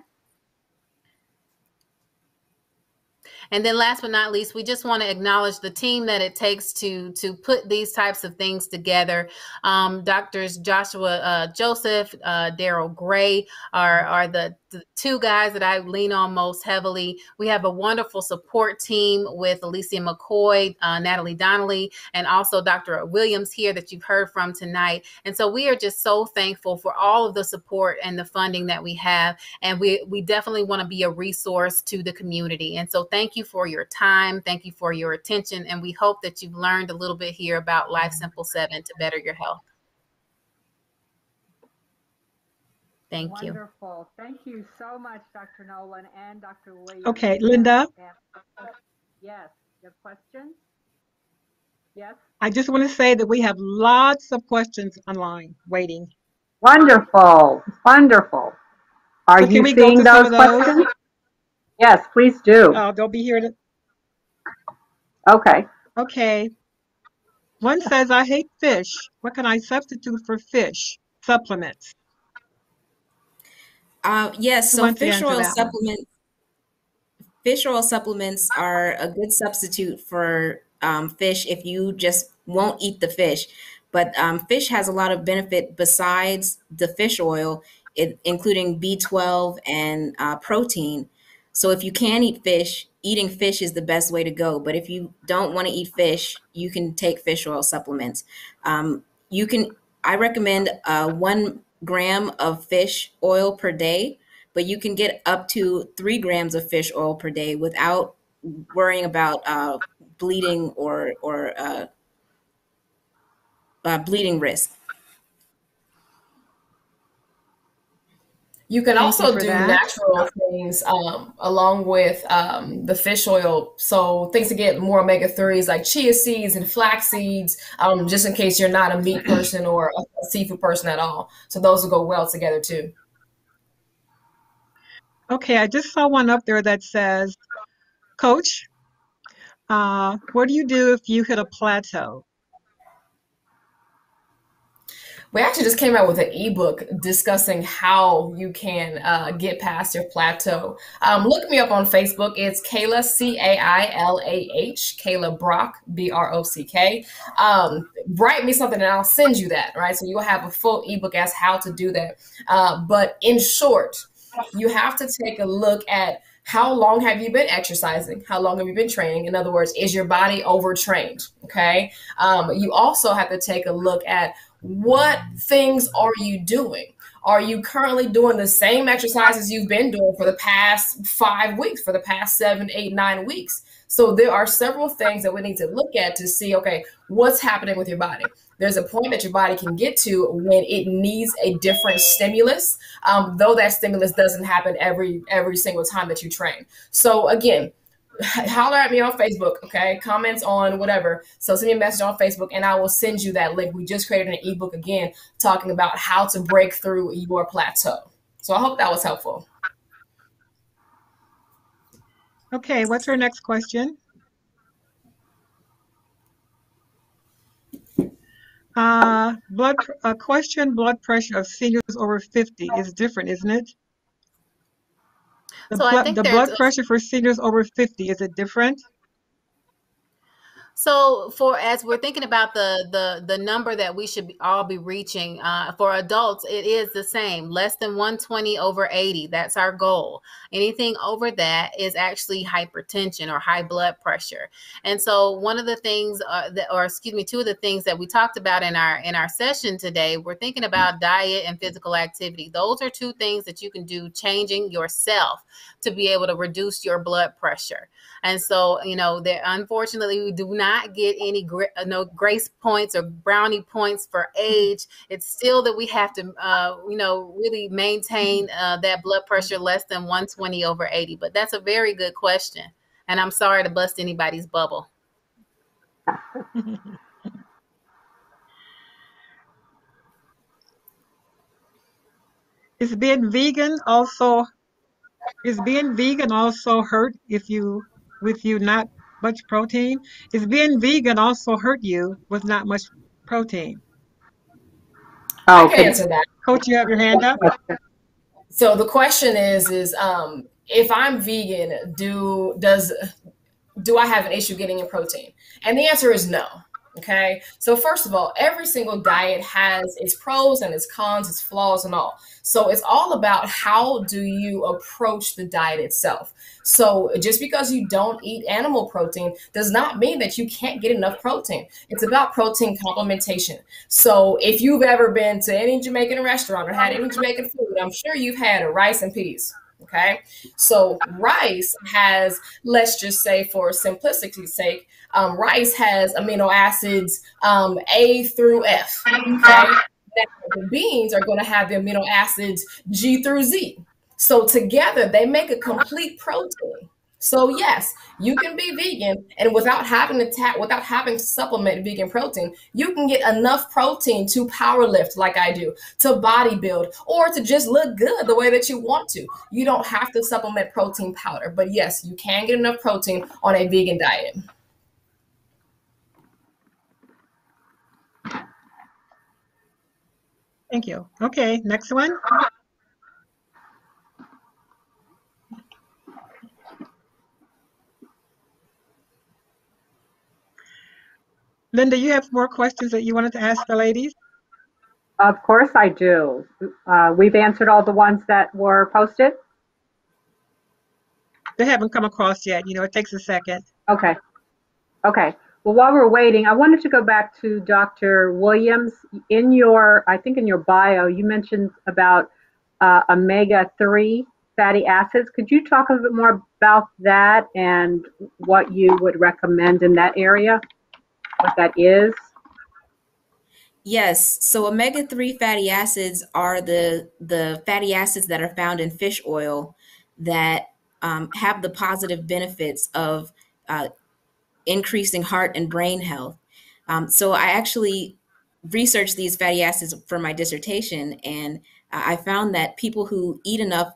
And then last but not least, we just want to acknowledge the team that it takes to put these types of things together. Doctors Joshua Joseph, Daryl Gray are the two guys that I lean on most heavily. We have a wonderful support team with Alicia McCoy, Natalie Donnelly, and also Dr. Williams here that you've heard from tonight. And so we are just so thankful for all of the support and the funding that we have. And we definitely want to be a resource to the community. And so thank you for your time. Thank you for your attention. And we hope that you've learned a little bit here about Life Simple 7 to better your health. Thank you. Wonderful. Thank you so much, Dr. Nolan and Dr. Williams. Okay, Linda. Yes, you have questions? Yes. I just want to say that we have lots of questions online waiting. Wonderful. Wonderful. Are you seeing those questions? Yes, please do. They'll be here. Okay. Okay. One says, I hate fish. What can I substitute for fish? Supplements. Yes, so fish oil supplements are a good substitute for fish if you just won't eat the fish. But fish has a lot of benefit besides the fish oil, including B12 and protein. So if you can eat fish, eating fish is the best way to go. But if you don't want to eat fish, you can take fish oil supplements. I recommend 1 gram of fish oil per day, but you can get up to 3 grams of fish oil per day without worrying about bleeding or bleeding risk. You can Thank you also for do that. natural things along with the fish oil. So things to get more omega-3s like chia seeds and flax seeds, just in case you're not a meat person or a seafood person at all. So those will go well together too. Okay, I just saw one up there that says, Coach, what do you do if you hit a plateau? We actually just came out with an ebook discussing how you can get past your plateau. Look me up on Facebook. It's Cailah, Cailah, Cailah Brock, Brock. Write me something and I'll send you that, right? So you'll have a full ebook as how to do that. But in short, you have to take a look at how long have you been exercising? How long have you been training? In other words, is your body overtrained? Okay. You also have to take a look at what things are you doing? Are you currently doing the same exercises you've been doing for the past 5 weeks, for the past 7, 8, 9 weeks? So there are several things that we need to look at to see, okay, what's happening with your body? There's a point that your body can get to when it needs a different stimulus, though that stimulus doesn't happen every single time that you train. So again, holler at me on Facebook, okay? Comments on whatever. So send me a message on Facebook and I will send you that link. We just created an ebook again talking about how to break through your plateau. So I hope that was helpful. Okay, what's our next question? Blood pressure of seniors over 50 is different, isn't it? So I think The there's blood pressure for seniors over 50, is it different? So for as we're thinking about the number that we should all be reaching, for adults, it is the same, less than 120 over 80. That's our goal. Anything over that is actually hypertension or high blood pressure. And so one of the things two of the things that we talked about in our session today, we're thinking about diet and physical activity. Those are 2 things that you can do, changing yourself to be able to reduce your blood pressure. And so, unfortunately, we do not get any grace points or brownie points for age. It's still that we have to, really maintain that blood pressure less than 120 over 80. But that's a very good question. And I'm sorry to bust anybody's bubble. Is being vegan also hurt with you not much protein? Is being vegan also hurt you with not much protein? I can Okay. answer that. Coach, you have your hand up? So the question is if I'm vegan, do I have an issue getting in protein? And the answer is no. Okay. So first of all, every single diet has its pros and its cons, its flaws and all. So it's all about how do you approach the diet itself. So just because you don't eat animal protein does not mean that you can't get enough protein. It's about protein complementation. So if you've ever been to any Jamaican restaurant or had any Jamaican food, I'm sure you've had a rice and peas. Okay, so rice has, let's just say for simplicity's sake, rice has amino acids A through F. Okay, now, the beans are going to have the amino acids G through Z. So together they make a complete protein. So yes, you can be vegan, and without having to supplement vegan protein, you can get enough protein to power lift like I do, to bodybuild, or to just look good the way that you want to. You don't have to supplement protein powder, but yes, you can get enough protein on a vegan diet. Thank you. Okay, next one. Linda, you have more questions that you wanted to ask the ladies? Of course I do. We've answered all the ones that were posted. They haven't come across yet. It takes a second. Okay. Well, while we're waiting, I wanted to go back to Dr. Williams. I think in your bio, you mentioned about omega-3 fatty acids. Could you talk a little bit more about that and what you would recommend in that area, what that is? Yes, so omega-3 fatty acids are the fatty acids that are found in fish oil that have the positive benefits of increasing heart and brain health. So I actually researched these fatty acids for my dissertation, and I found that people who eat enough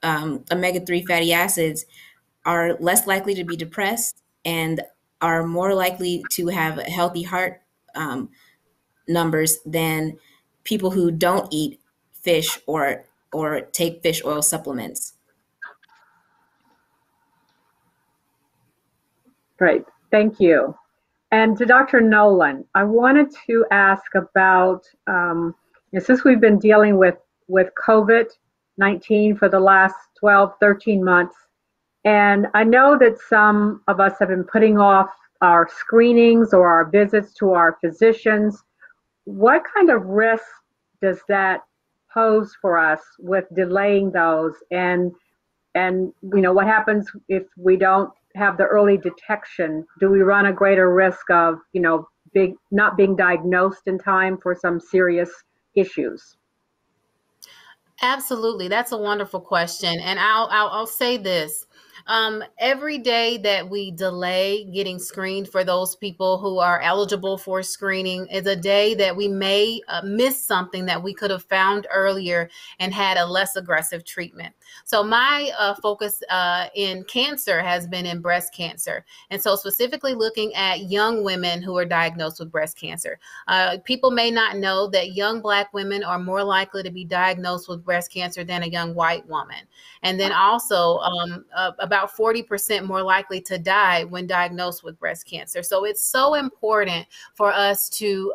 omega-3 fatty acids are less likely to be depressed and are more likely to have healthy heart numbers than people who don't eat fish or take fish oil supplements. Great, thank you. And to Dr. Nolan, I wanted to ask about, since we've been dealing with COVID-19 for the last 12, 13 months, and I know that some of us have been putting off our screenings or our visits to our physicians. What kind of risk does that pose for us with delaying those? And what happens if we don't have the early detection? Do we run a greater risk of not being diagnosed in time for some serious issues? Absolutely. That's a wonderful question. And I'll say this. Every day that we delay getting screened for those people who are eligible for screening is a day that we may miss something that we could have found earlier and had a less aggressive treatment. So my focus in cancer has been in breast cancer. And so specifically looking at young women who are diagnosed with breast cancer. People may not know that young Black women are more likely to be diagnosed with breast cancer than a young white woman. And then also about 40% more likely to die when diagnosed with breast cancer. So it's so important for us to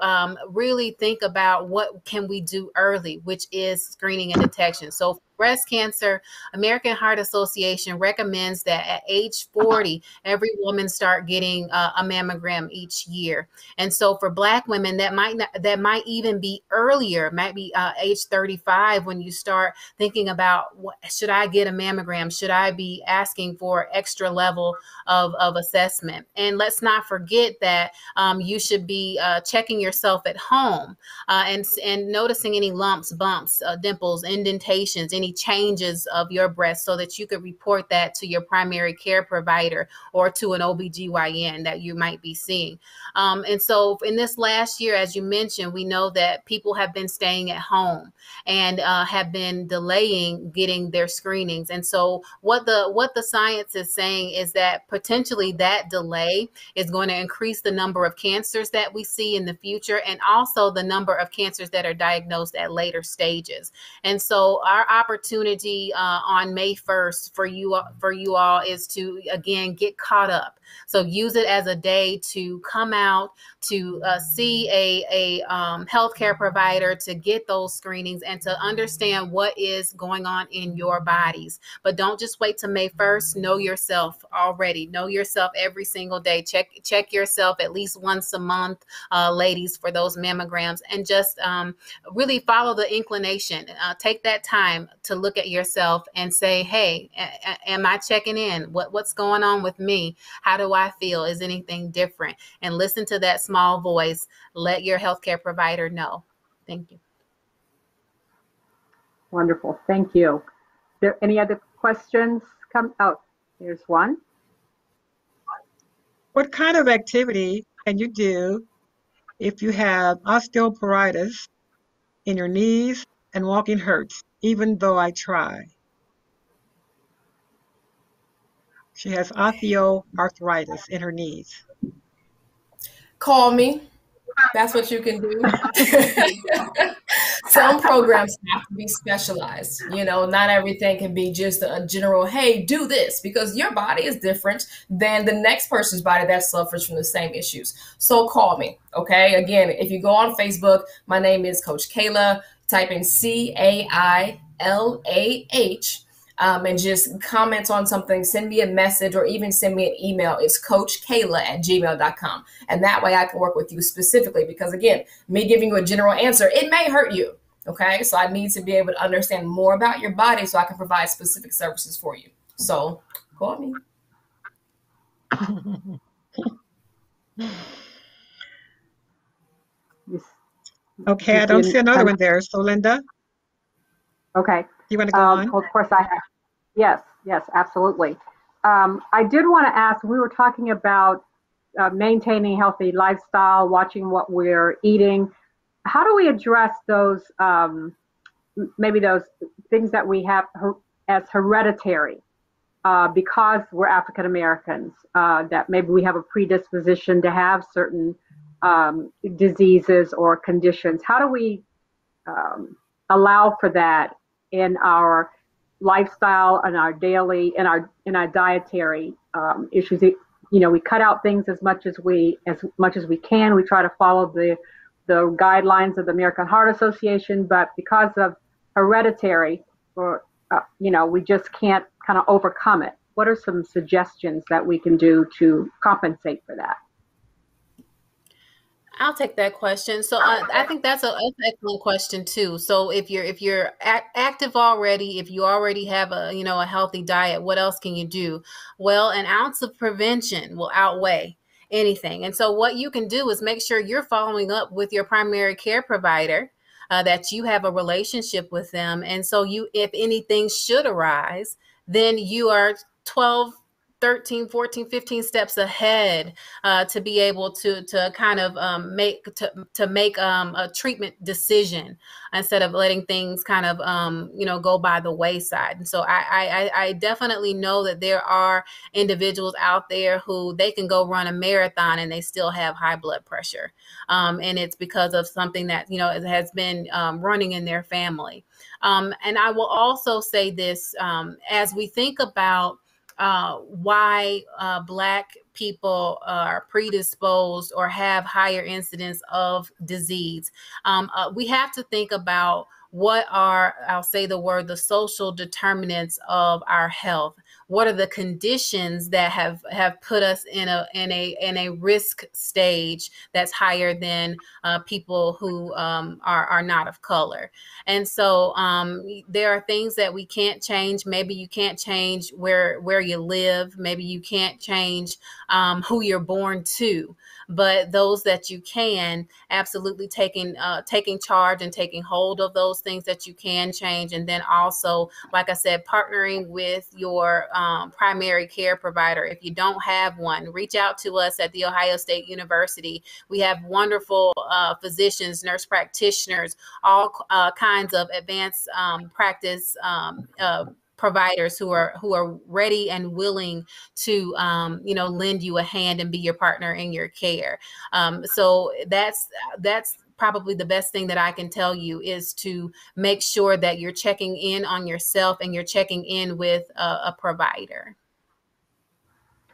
really think about what can we do early, which is screening and detection. So breast cancer, American Heart Association recommends that at age 40, every woman start getting a mammogram each year. And so for Black women, that might even be earlier, might be age 35 when you start thinking about should I get a mammogram? Should I be asking for extra level of assessment? And let's not forget that you should be checking yourself at home and noticing any lumps, bumps, dimples, indentations, any changes of your breast so that you could report that to your primary care provider or to an OBGYN that you might be seeing. And so in this last year, as you mentioned, we know that people have been staying at home and have been delaying getting their screenings. And so what the science is saying is that potentially that delay is going to increase the number of cancers that we see in the future and also the number of cancers that are diagnosed at later stages. And so our opportunity on May 1st for you all is to, again, get caught up. So use it as a day to come out, to see a healthcare provider, to get those screenings and to understand what is going on in your bodies. But don't just wait till May 1st. Know yourself already. Know yourself every single day. Check yourself at least once a month, ladies, for those mammograms, and just really follow the inclination. Take that time to look at yourself and say, hey, am I checking in? What's going on with me? How do I feel? Is anything different? And listen to that small voice. Let your healthcare provider know. Thank you. Wonderful. Thank you. Are there any other questions? Here's one. What kind of activity can you do if you have osteoporosis in your knees and walking hurts, even though I try? She has osteoarthritis in her knees. Call me. That's what you can do. Some programs have to be specialized. Not everything can be just a general, hey, do this, because your body is different than the next person's body that suffers from the same issues. So call me. Okay. Again, if you go on Facebook, my name is Coach Cailah. Type in Cailah. and just comment on something, send me a message or even send me an email. It's coachcailah@gmail.com. And that way I can work with you specifically, because again, me giving you a general answer, it may hurt you. Okay. So I need to be able to understand more about your body so I can provide specific services for you. So call me. Okay, I don't see another one there. So Linda, okay. you want to go on? Of course I have. Yes, absolutely. I did want to ask, we were talking about maintaining a healthy lifestyle, watching what we're eating. How do we address those, maybe those things that we have as hereditary because we're African Americans, that maybe we have a predisposition to have certain diseases or conditions? How do we allow for that in our lifestyle and our daily, in our dietary issues? We cut out things as much as we can. We try to follow the guidelines of the American Heart Association, but because of hereditary, or we just can't kind of overcome it. What are some suggestions that we can do to compensate for that? I'll take that question. So I think that's an excellent question too. So if you're active already, if you already have a healthy diet, what else can you do? Well, an ounce of prevention will outweigh anything. And so what you can do is make sure you're following up with your primary care provider, that you have a relationship with them. And so if anything should arise, then you are 12, 13, 14, 15 steps ahead to be able to kind of make a treatment decision instead of letting things kind of go by the wayside. And so I definitely know that there are individuals out there who they can go run a marathon and they still have high blood pressure, and it's because of something that has been running in their family. And I will also say this, as we think about why Black people are predisposed or have higher incidence of disease. We have to think about what are, I'll say the word, the social determinants of our health. What are the conditions that have put us in a risk stage that's higher than people who are not of color? And so there are things that we can't change. Maybe you can't change where you live. Maybe you can't change who you're born to. But those that you can, absolutely taking charge and taking hold of those things that you can change. And then also, like I said, partnering with your primary care provider. If you don't have one, reach out to us at The Ohio State University. We have wonderful physicians, nurse practitioners, all kinds of advanced practice providers who are ready and willing to lend you a hand and be your partner in your care. So that's probably the best thing that I can tell you, is to make sure that you're checking in on yourself and you're checking in with a provider.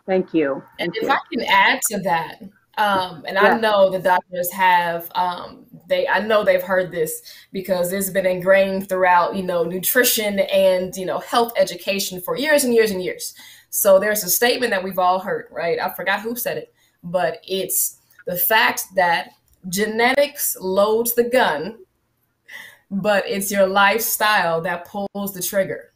Thank you. If I can add to that, and I know the doctors have, I know they've heard this because it's been ingrained throughout, nutrition and, health education for years and years and years. So there's a statement that we've all heard, right? I forgot who said it, but it's the fact that genetics loads the gun, but it's your lifestyle that pulls the trigger.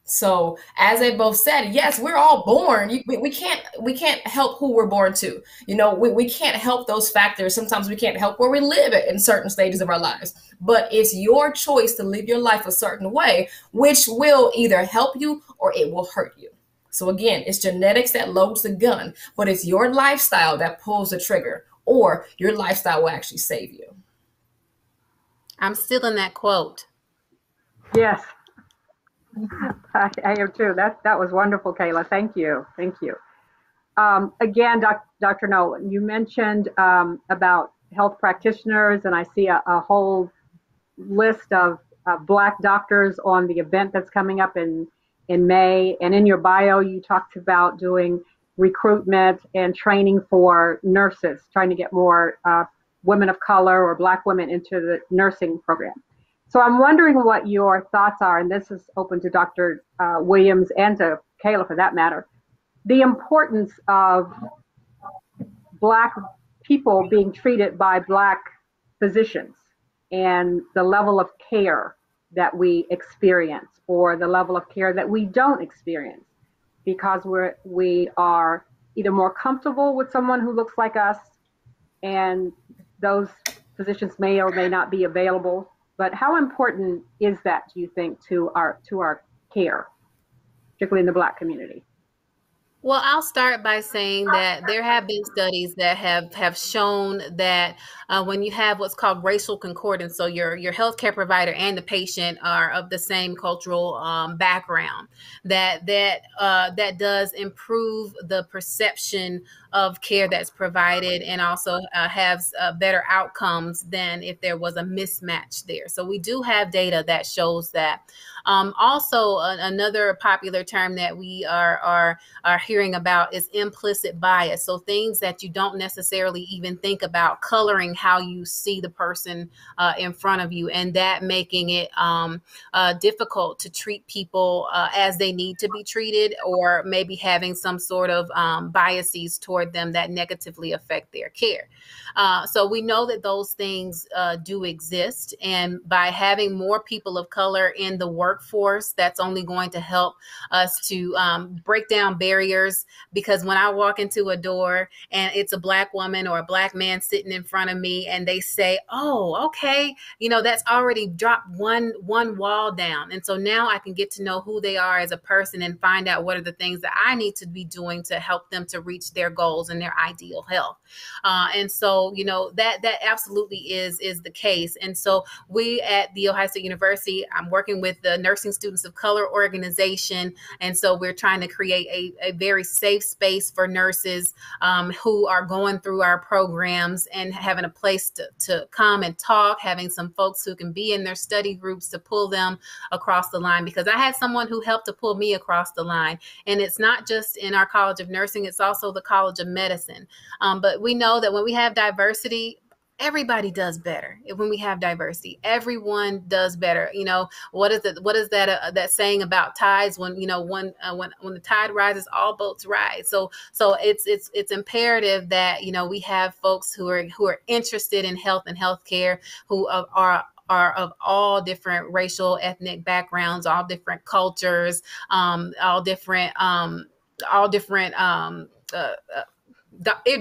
So as they both said, yes, we're all born. We can't help who we're born to. We can't help those factors. Sometimes we can't help where we live in certain stages of our lives. But it's your choice to live your life a certain way, which will either help you or it will hurt you. So again, it's genetics that loads the gun, but it's your lifestyle that pulls the trigger, or your lifestyle will actually save you. I'm still in that quote. Yes. I am too. That was wonderful, Cailah. Thank you. Again, Dr. Nolan, you mentioned about health practitioners, and I see a whole list of Black doctors on the event that's coming up in May. And in your bio, you talked about doing recruitment and training for nurses, trying to get more women of color or Black women into the nursing program. So I'm wondering what your thoughts are, and this is open to Dr. Williams and to Cailah for that matter, the importance of Black people being treated by Black physicians and the level of care that we experience or the level of care that we don't experience because we are either more comfortable with someone who looks like us, and those physicians may or may not be available. But how important is that, do you think, to our care, particularly in the Black community? Well, I'll start by saying that there have been studies that have shown that when you have what's called racial concordance, so your healthcare provider and the patient are of the same cultural background, that does improve the perception of care that's provided and also has better outcomes than if there was a mismatch there. So we do have data that shows that. Also, another popular term that we are hearing about is implicit bias. So things that you don't necessarily even think about coloring how you see the person in front of you, and that making it difficult to treat people as they need to be treated, or maybe having some sort of biases toward them that negatively affect their care. So we know that those things do exist, and by having more people of color in the workforce, that's only going to help us to break down barriers. Because when I walk into a door and it's a Black woman or a Black man sitting in front of me and they say, "Oh, okay," that's already dropped one wall down. And so now I can get to know who they are as a person and find out what are the things that I need to be doing to help them to reach their goals and their ideal health. And so, that absolutely is the case. And so we at The Ohio State University, I'm working with the Nursing Students of Color organization. And so we're trying to create a very safe space for nurses who are going through our programs and having a place to come and talk, having some folks who can be in their study groups to pull them across the line. Because I had someone who helped to pull me across the line. And it's not just in our College of Nursing, it's also the College of Medicine. But we know that when we have diversity, everybody does better. When we have diversity, everyone does better. What is that saying about tides? When the tide rises, all boats rise. So it's imperative that we have folks who are interested in health and healthcare, who are of all different racial, ethnic backgrounds, all different cultures, all different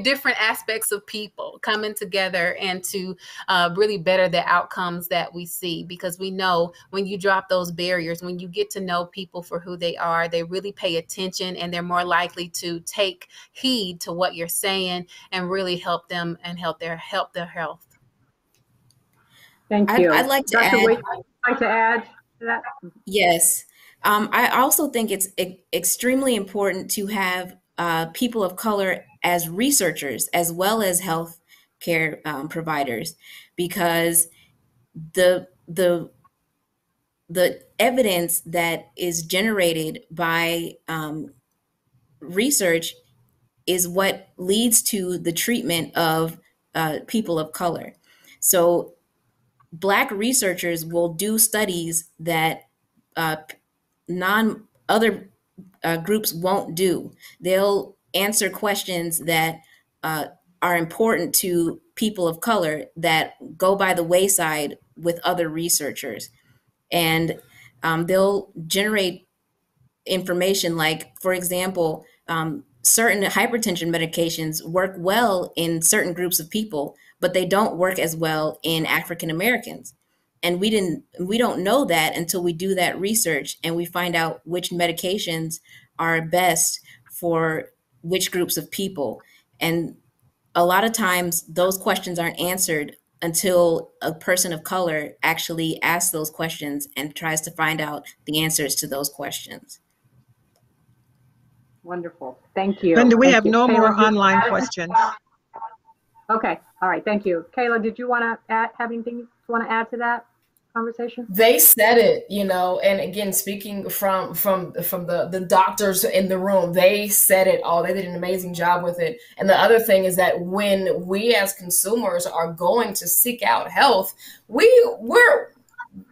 different aspects of people coming together and to really better the outcomes that we see. Because we know when you drop those barriers, when you get to know people for who they are, they really pay attention and they're more likely to take heed to what you're saying and really help them and help their health. Thank you. I'd like to Dr. add. Wade, would you like to add to that? Yes. I also think it's extremely important to have people of color as researchers as well as health care providers, because the evidence that is generated by research is what leads to the treatment of people of color. So Black researchers will do studies that other groups won't do. They'll answer questions that are important to people of color that go by the wayside with other researchers. And they'll generate information like, for example, certain hypertension medications work well in certain groups of people, but they don't work as well in African Americans. And we don't know that until we do that research and we find out which medications are best for which groups of people. And a lot of times those questions aren't answered until a person of color actually asks those questions and tries to find out the answers to those questions. Wonderful. Thank you. Linda, we Thank have you. no Cailah, more online questions. Okay. All right. Thank you. Cailah, did you want to have anything you want to add to that conversation? They said it, and again, speaking from the doctors in the room, they said it all. They did an amazing job with it. And the other thing is that when we as consumers are going to seek out health, we're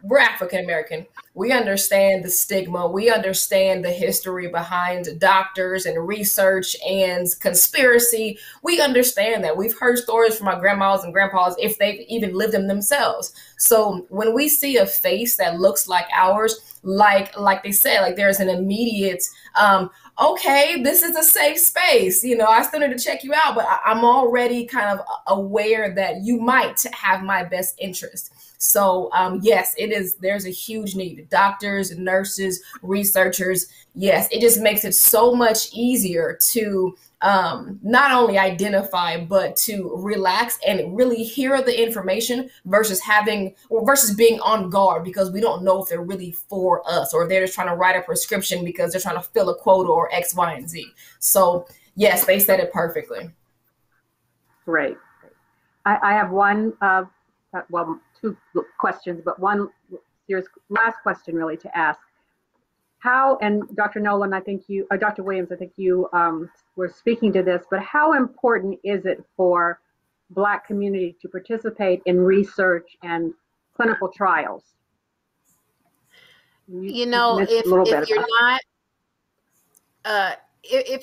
we're African American. We understand the stigma. We understand the history behind doctors and research and conspiracy. We understand that. We've heard stories from our grandmas and grandpas if they've even lived them themselves. So when we see a face that looks like ours, like they said, like there's an immediate, okay, this is a safe space. You know, I still need to check you out, but I'm already kind of aware that you might have my best interest. So yes, it is. There's a huge need. Doctors, nurses, researchers. Yes, it just makes it so much easier to not only identify, but to relax and really hear the information versus being on guard because we don't know if they're really for us or if they're just trying to write a prescription because they're trying to fill a quota or X, Y, and Z. So yes, they said it perfectly. Great. I have one, two questions, but one serious last question really to ask. How, and Dr. Nolan, I think you, Dr. Williams, I think you were speaking to this, but how important is it for Black community to participate in research and clinical trials? You know, if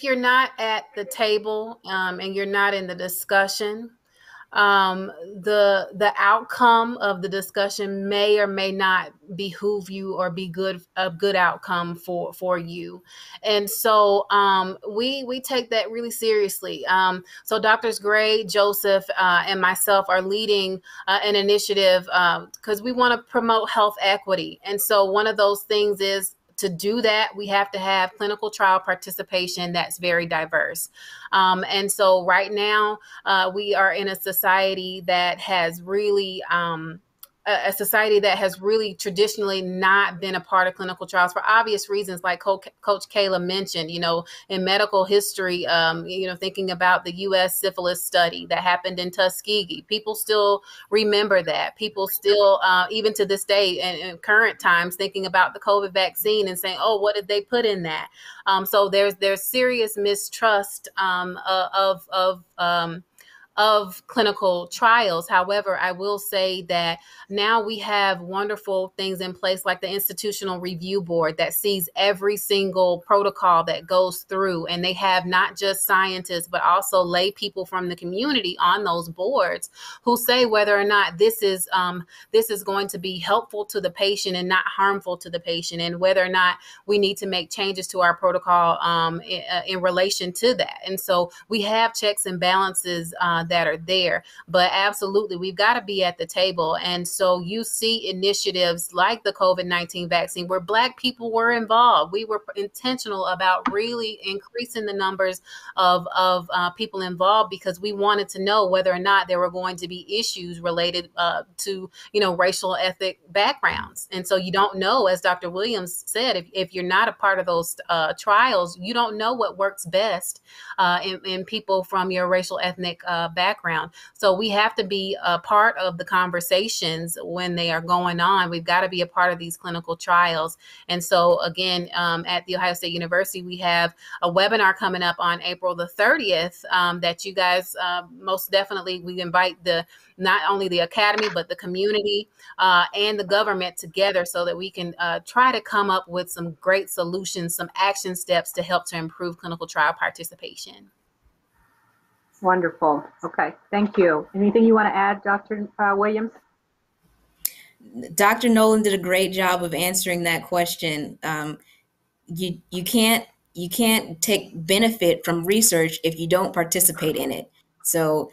you're not at the table and you're not in the discussion, the outcome of the discussion may or may not behoove you or be a good outcome for you. And so we take that really seriously. So Doctors Gray, Joseph, and myself are leading an initiative because we want to promote health equity. And so one of those things is to do that, we have to have clinical trial participation that's very diverse. And so right now, we are in a society that has really traditionally not been a part of clinical trials for obvious reasons, like Coach Cailah mentioned, you know, in medical history, you know, thinking about the U.S. syphilis study that happened in Tuskegee. People still remember that. People still, even to this day and in current times, thinking about the COVID vaccine and saying, oh, what did they put in that? So there's serious mistrust of clinical trials. However, I will say that now we have wonderful things in place like the Institutional Review Board that sees every single protocol that goes through. And they have not just scientists, but also lay people from the community on those boards who say whether or not this is going to be helpful to the patient and not harmful to the patient, and whether or not we need to make changes to our protocol in relation to that. And so we have checks and balances that are there, but absolutely, we've got to be at the table. And so you see initiatives like the COVID-19 vaccine where Black people were involved. We were intentional about really increasing the numbers of people involved because we wanted to know whether or not there were going to be issues related to, you know, racial ethnic backgrounds. And so you don't know, as Dr. Williams said, if you're not a part of those trials, you don't know what works best in people from your racial ethnic background. So we have to be a part of the conversations when they are going on. We've got to be a part of these clinical trials. And so again, at The Ohio State University, we have a webinar coming up on April the 30th that you guys most definitely, we invite not only the academy, but the community and the government together so that we can try to come up with some great solutions, some action steps to help to improve clinical trial participation. Wonderful. Okay, thank you. Anything you want to add, Dr. Williams? Dr. Nolan did a great job of answering that question. You can't take benefit from research if you don't participate in it. So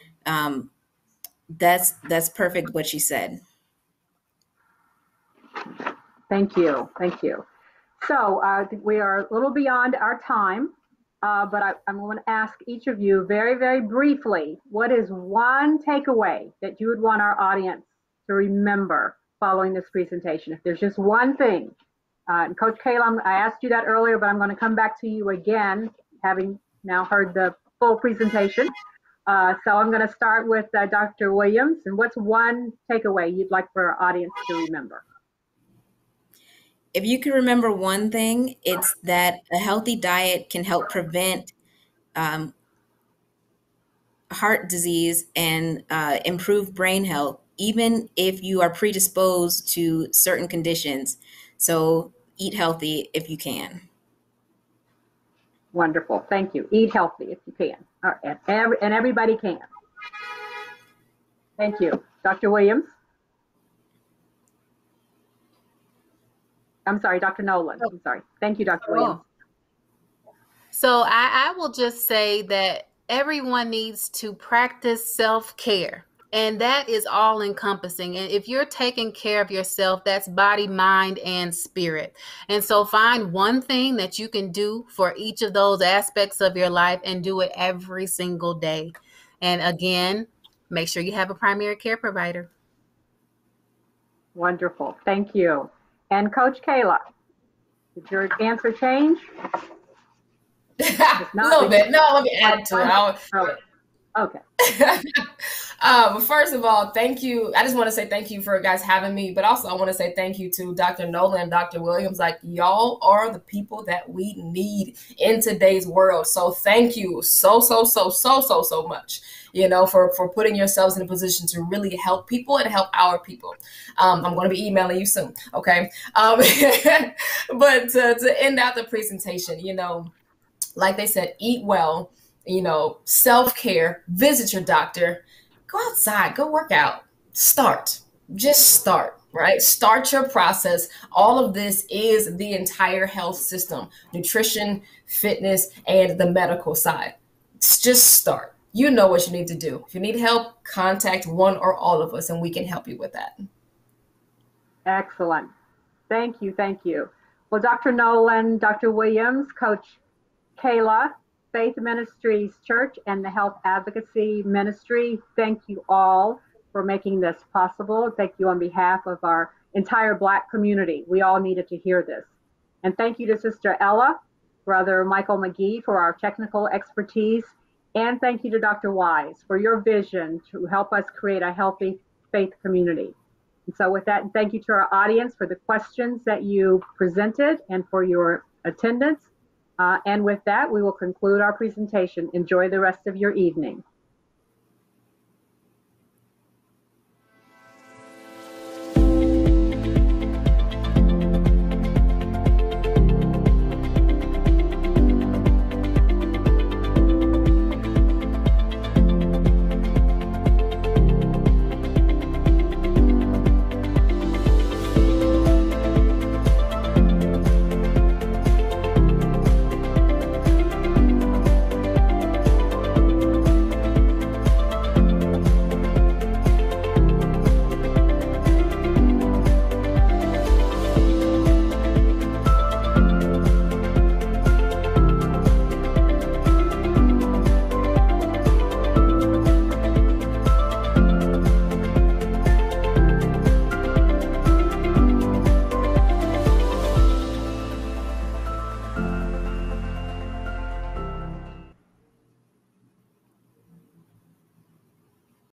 that's perfect what she said. Thank you. Thank you. So we are a little beyond our time. But I'm going to ask each of you very, very briefly, what is one takeaway that you would want our audience to remember following this presentation? If there's just one thing, and Coach Cailah, I asked you that earlier, but I'm going to come back to you again, having now heard the full presentation. So I'm going to start with Dr. Williams. And what's one takeaway you'd like for our audience to remember? If you can remember one thing, it's that a healthy diet can help prevent heart disease and improve brain health even if you are predisposed to certain conditions. So eat healthy if you can. Wonderful. Thank you. Eat healthy if you can. All right. And everybody can. Thank you. Dr. Williams? I'm sorry, Dr. Nolan. I'm sorry. Thank you, Dr. Williams. So I will just say that everyone needs to practice self-care. And that is all encompassing. And if you're taking care of yourself, that's body, mind, and spirit. And so find one thing that you can do for each of those aspects of your life and do it every single day. And again, make sure you have a primary care provider. Wonderful. Thank you. And Coach Cailah, did your answer change? A little bit. No, let me add to it. Okay. But first of all, thank you. I just want to say thank you for guys having me, but also I want to say thank you to Dr. Nolan and Dr. Williams. Like, y'all are the people that we need in today's world. So thank you so much, for putting yourselves in a position to really help people and help our people. I'm going to be emailing you soon. Okay. But to end out the presentation, like they said, eat well, self-care, visit your doctor, go outside, go work out, just start, right? Start your process. All of this is the entire health system, nutrition, fitness, and the medical side. Just start. You know what you need to do. If you need help, contact one or all of us and we can help you with that. Excellent. Thank you. Thank you. Well, Dr. Nolan, Dr. Williams, Coach Cailah, Faith Ministries Church, and the Health Advocacy Ministry, thank you all for making this possible. Thank you on behalf of our entire Black community. We all needed to hear this. And thank you to Sister Ella, Brother Michael McGee for our technical expertise. And thank you to Dr. Wise for your vision to help us create a healthy faith community. And so with that, thank you to our audience for the questions that you presented and for your attendance. And with that, we will conclude our presentation. Enjoy the rest of your evening.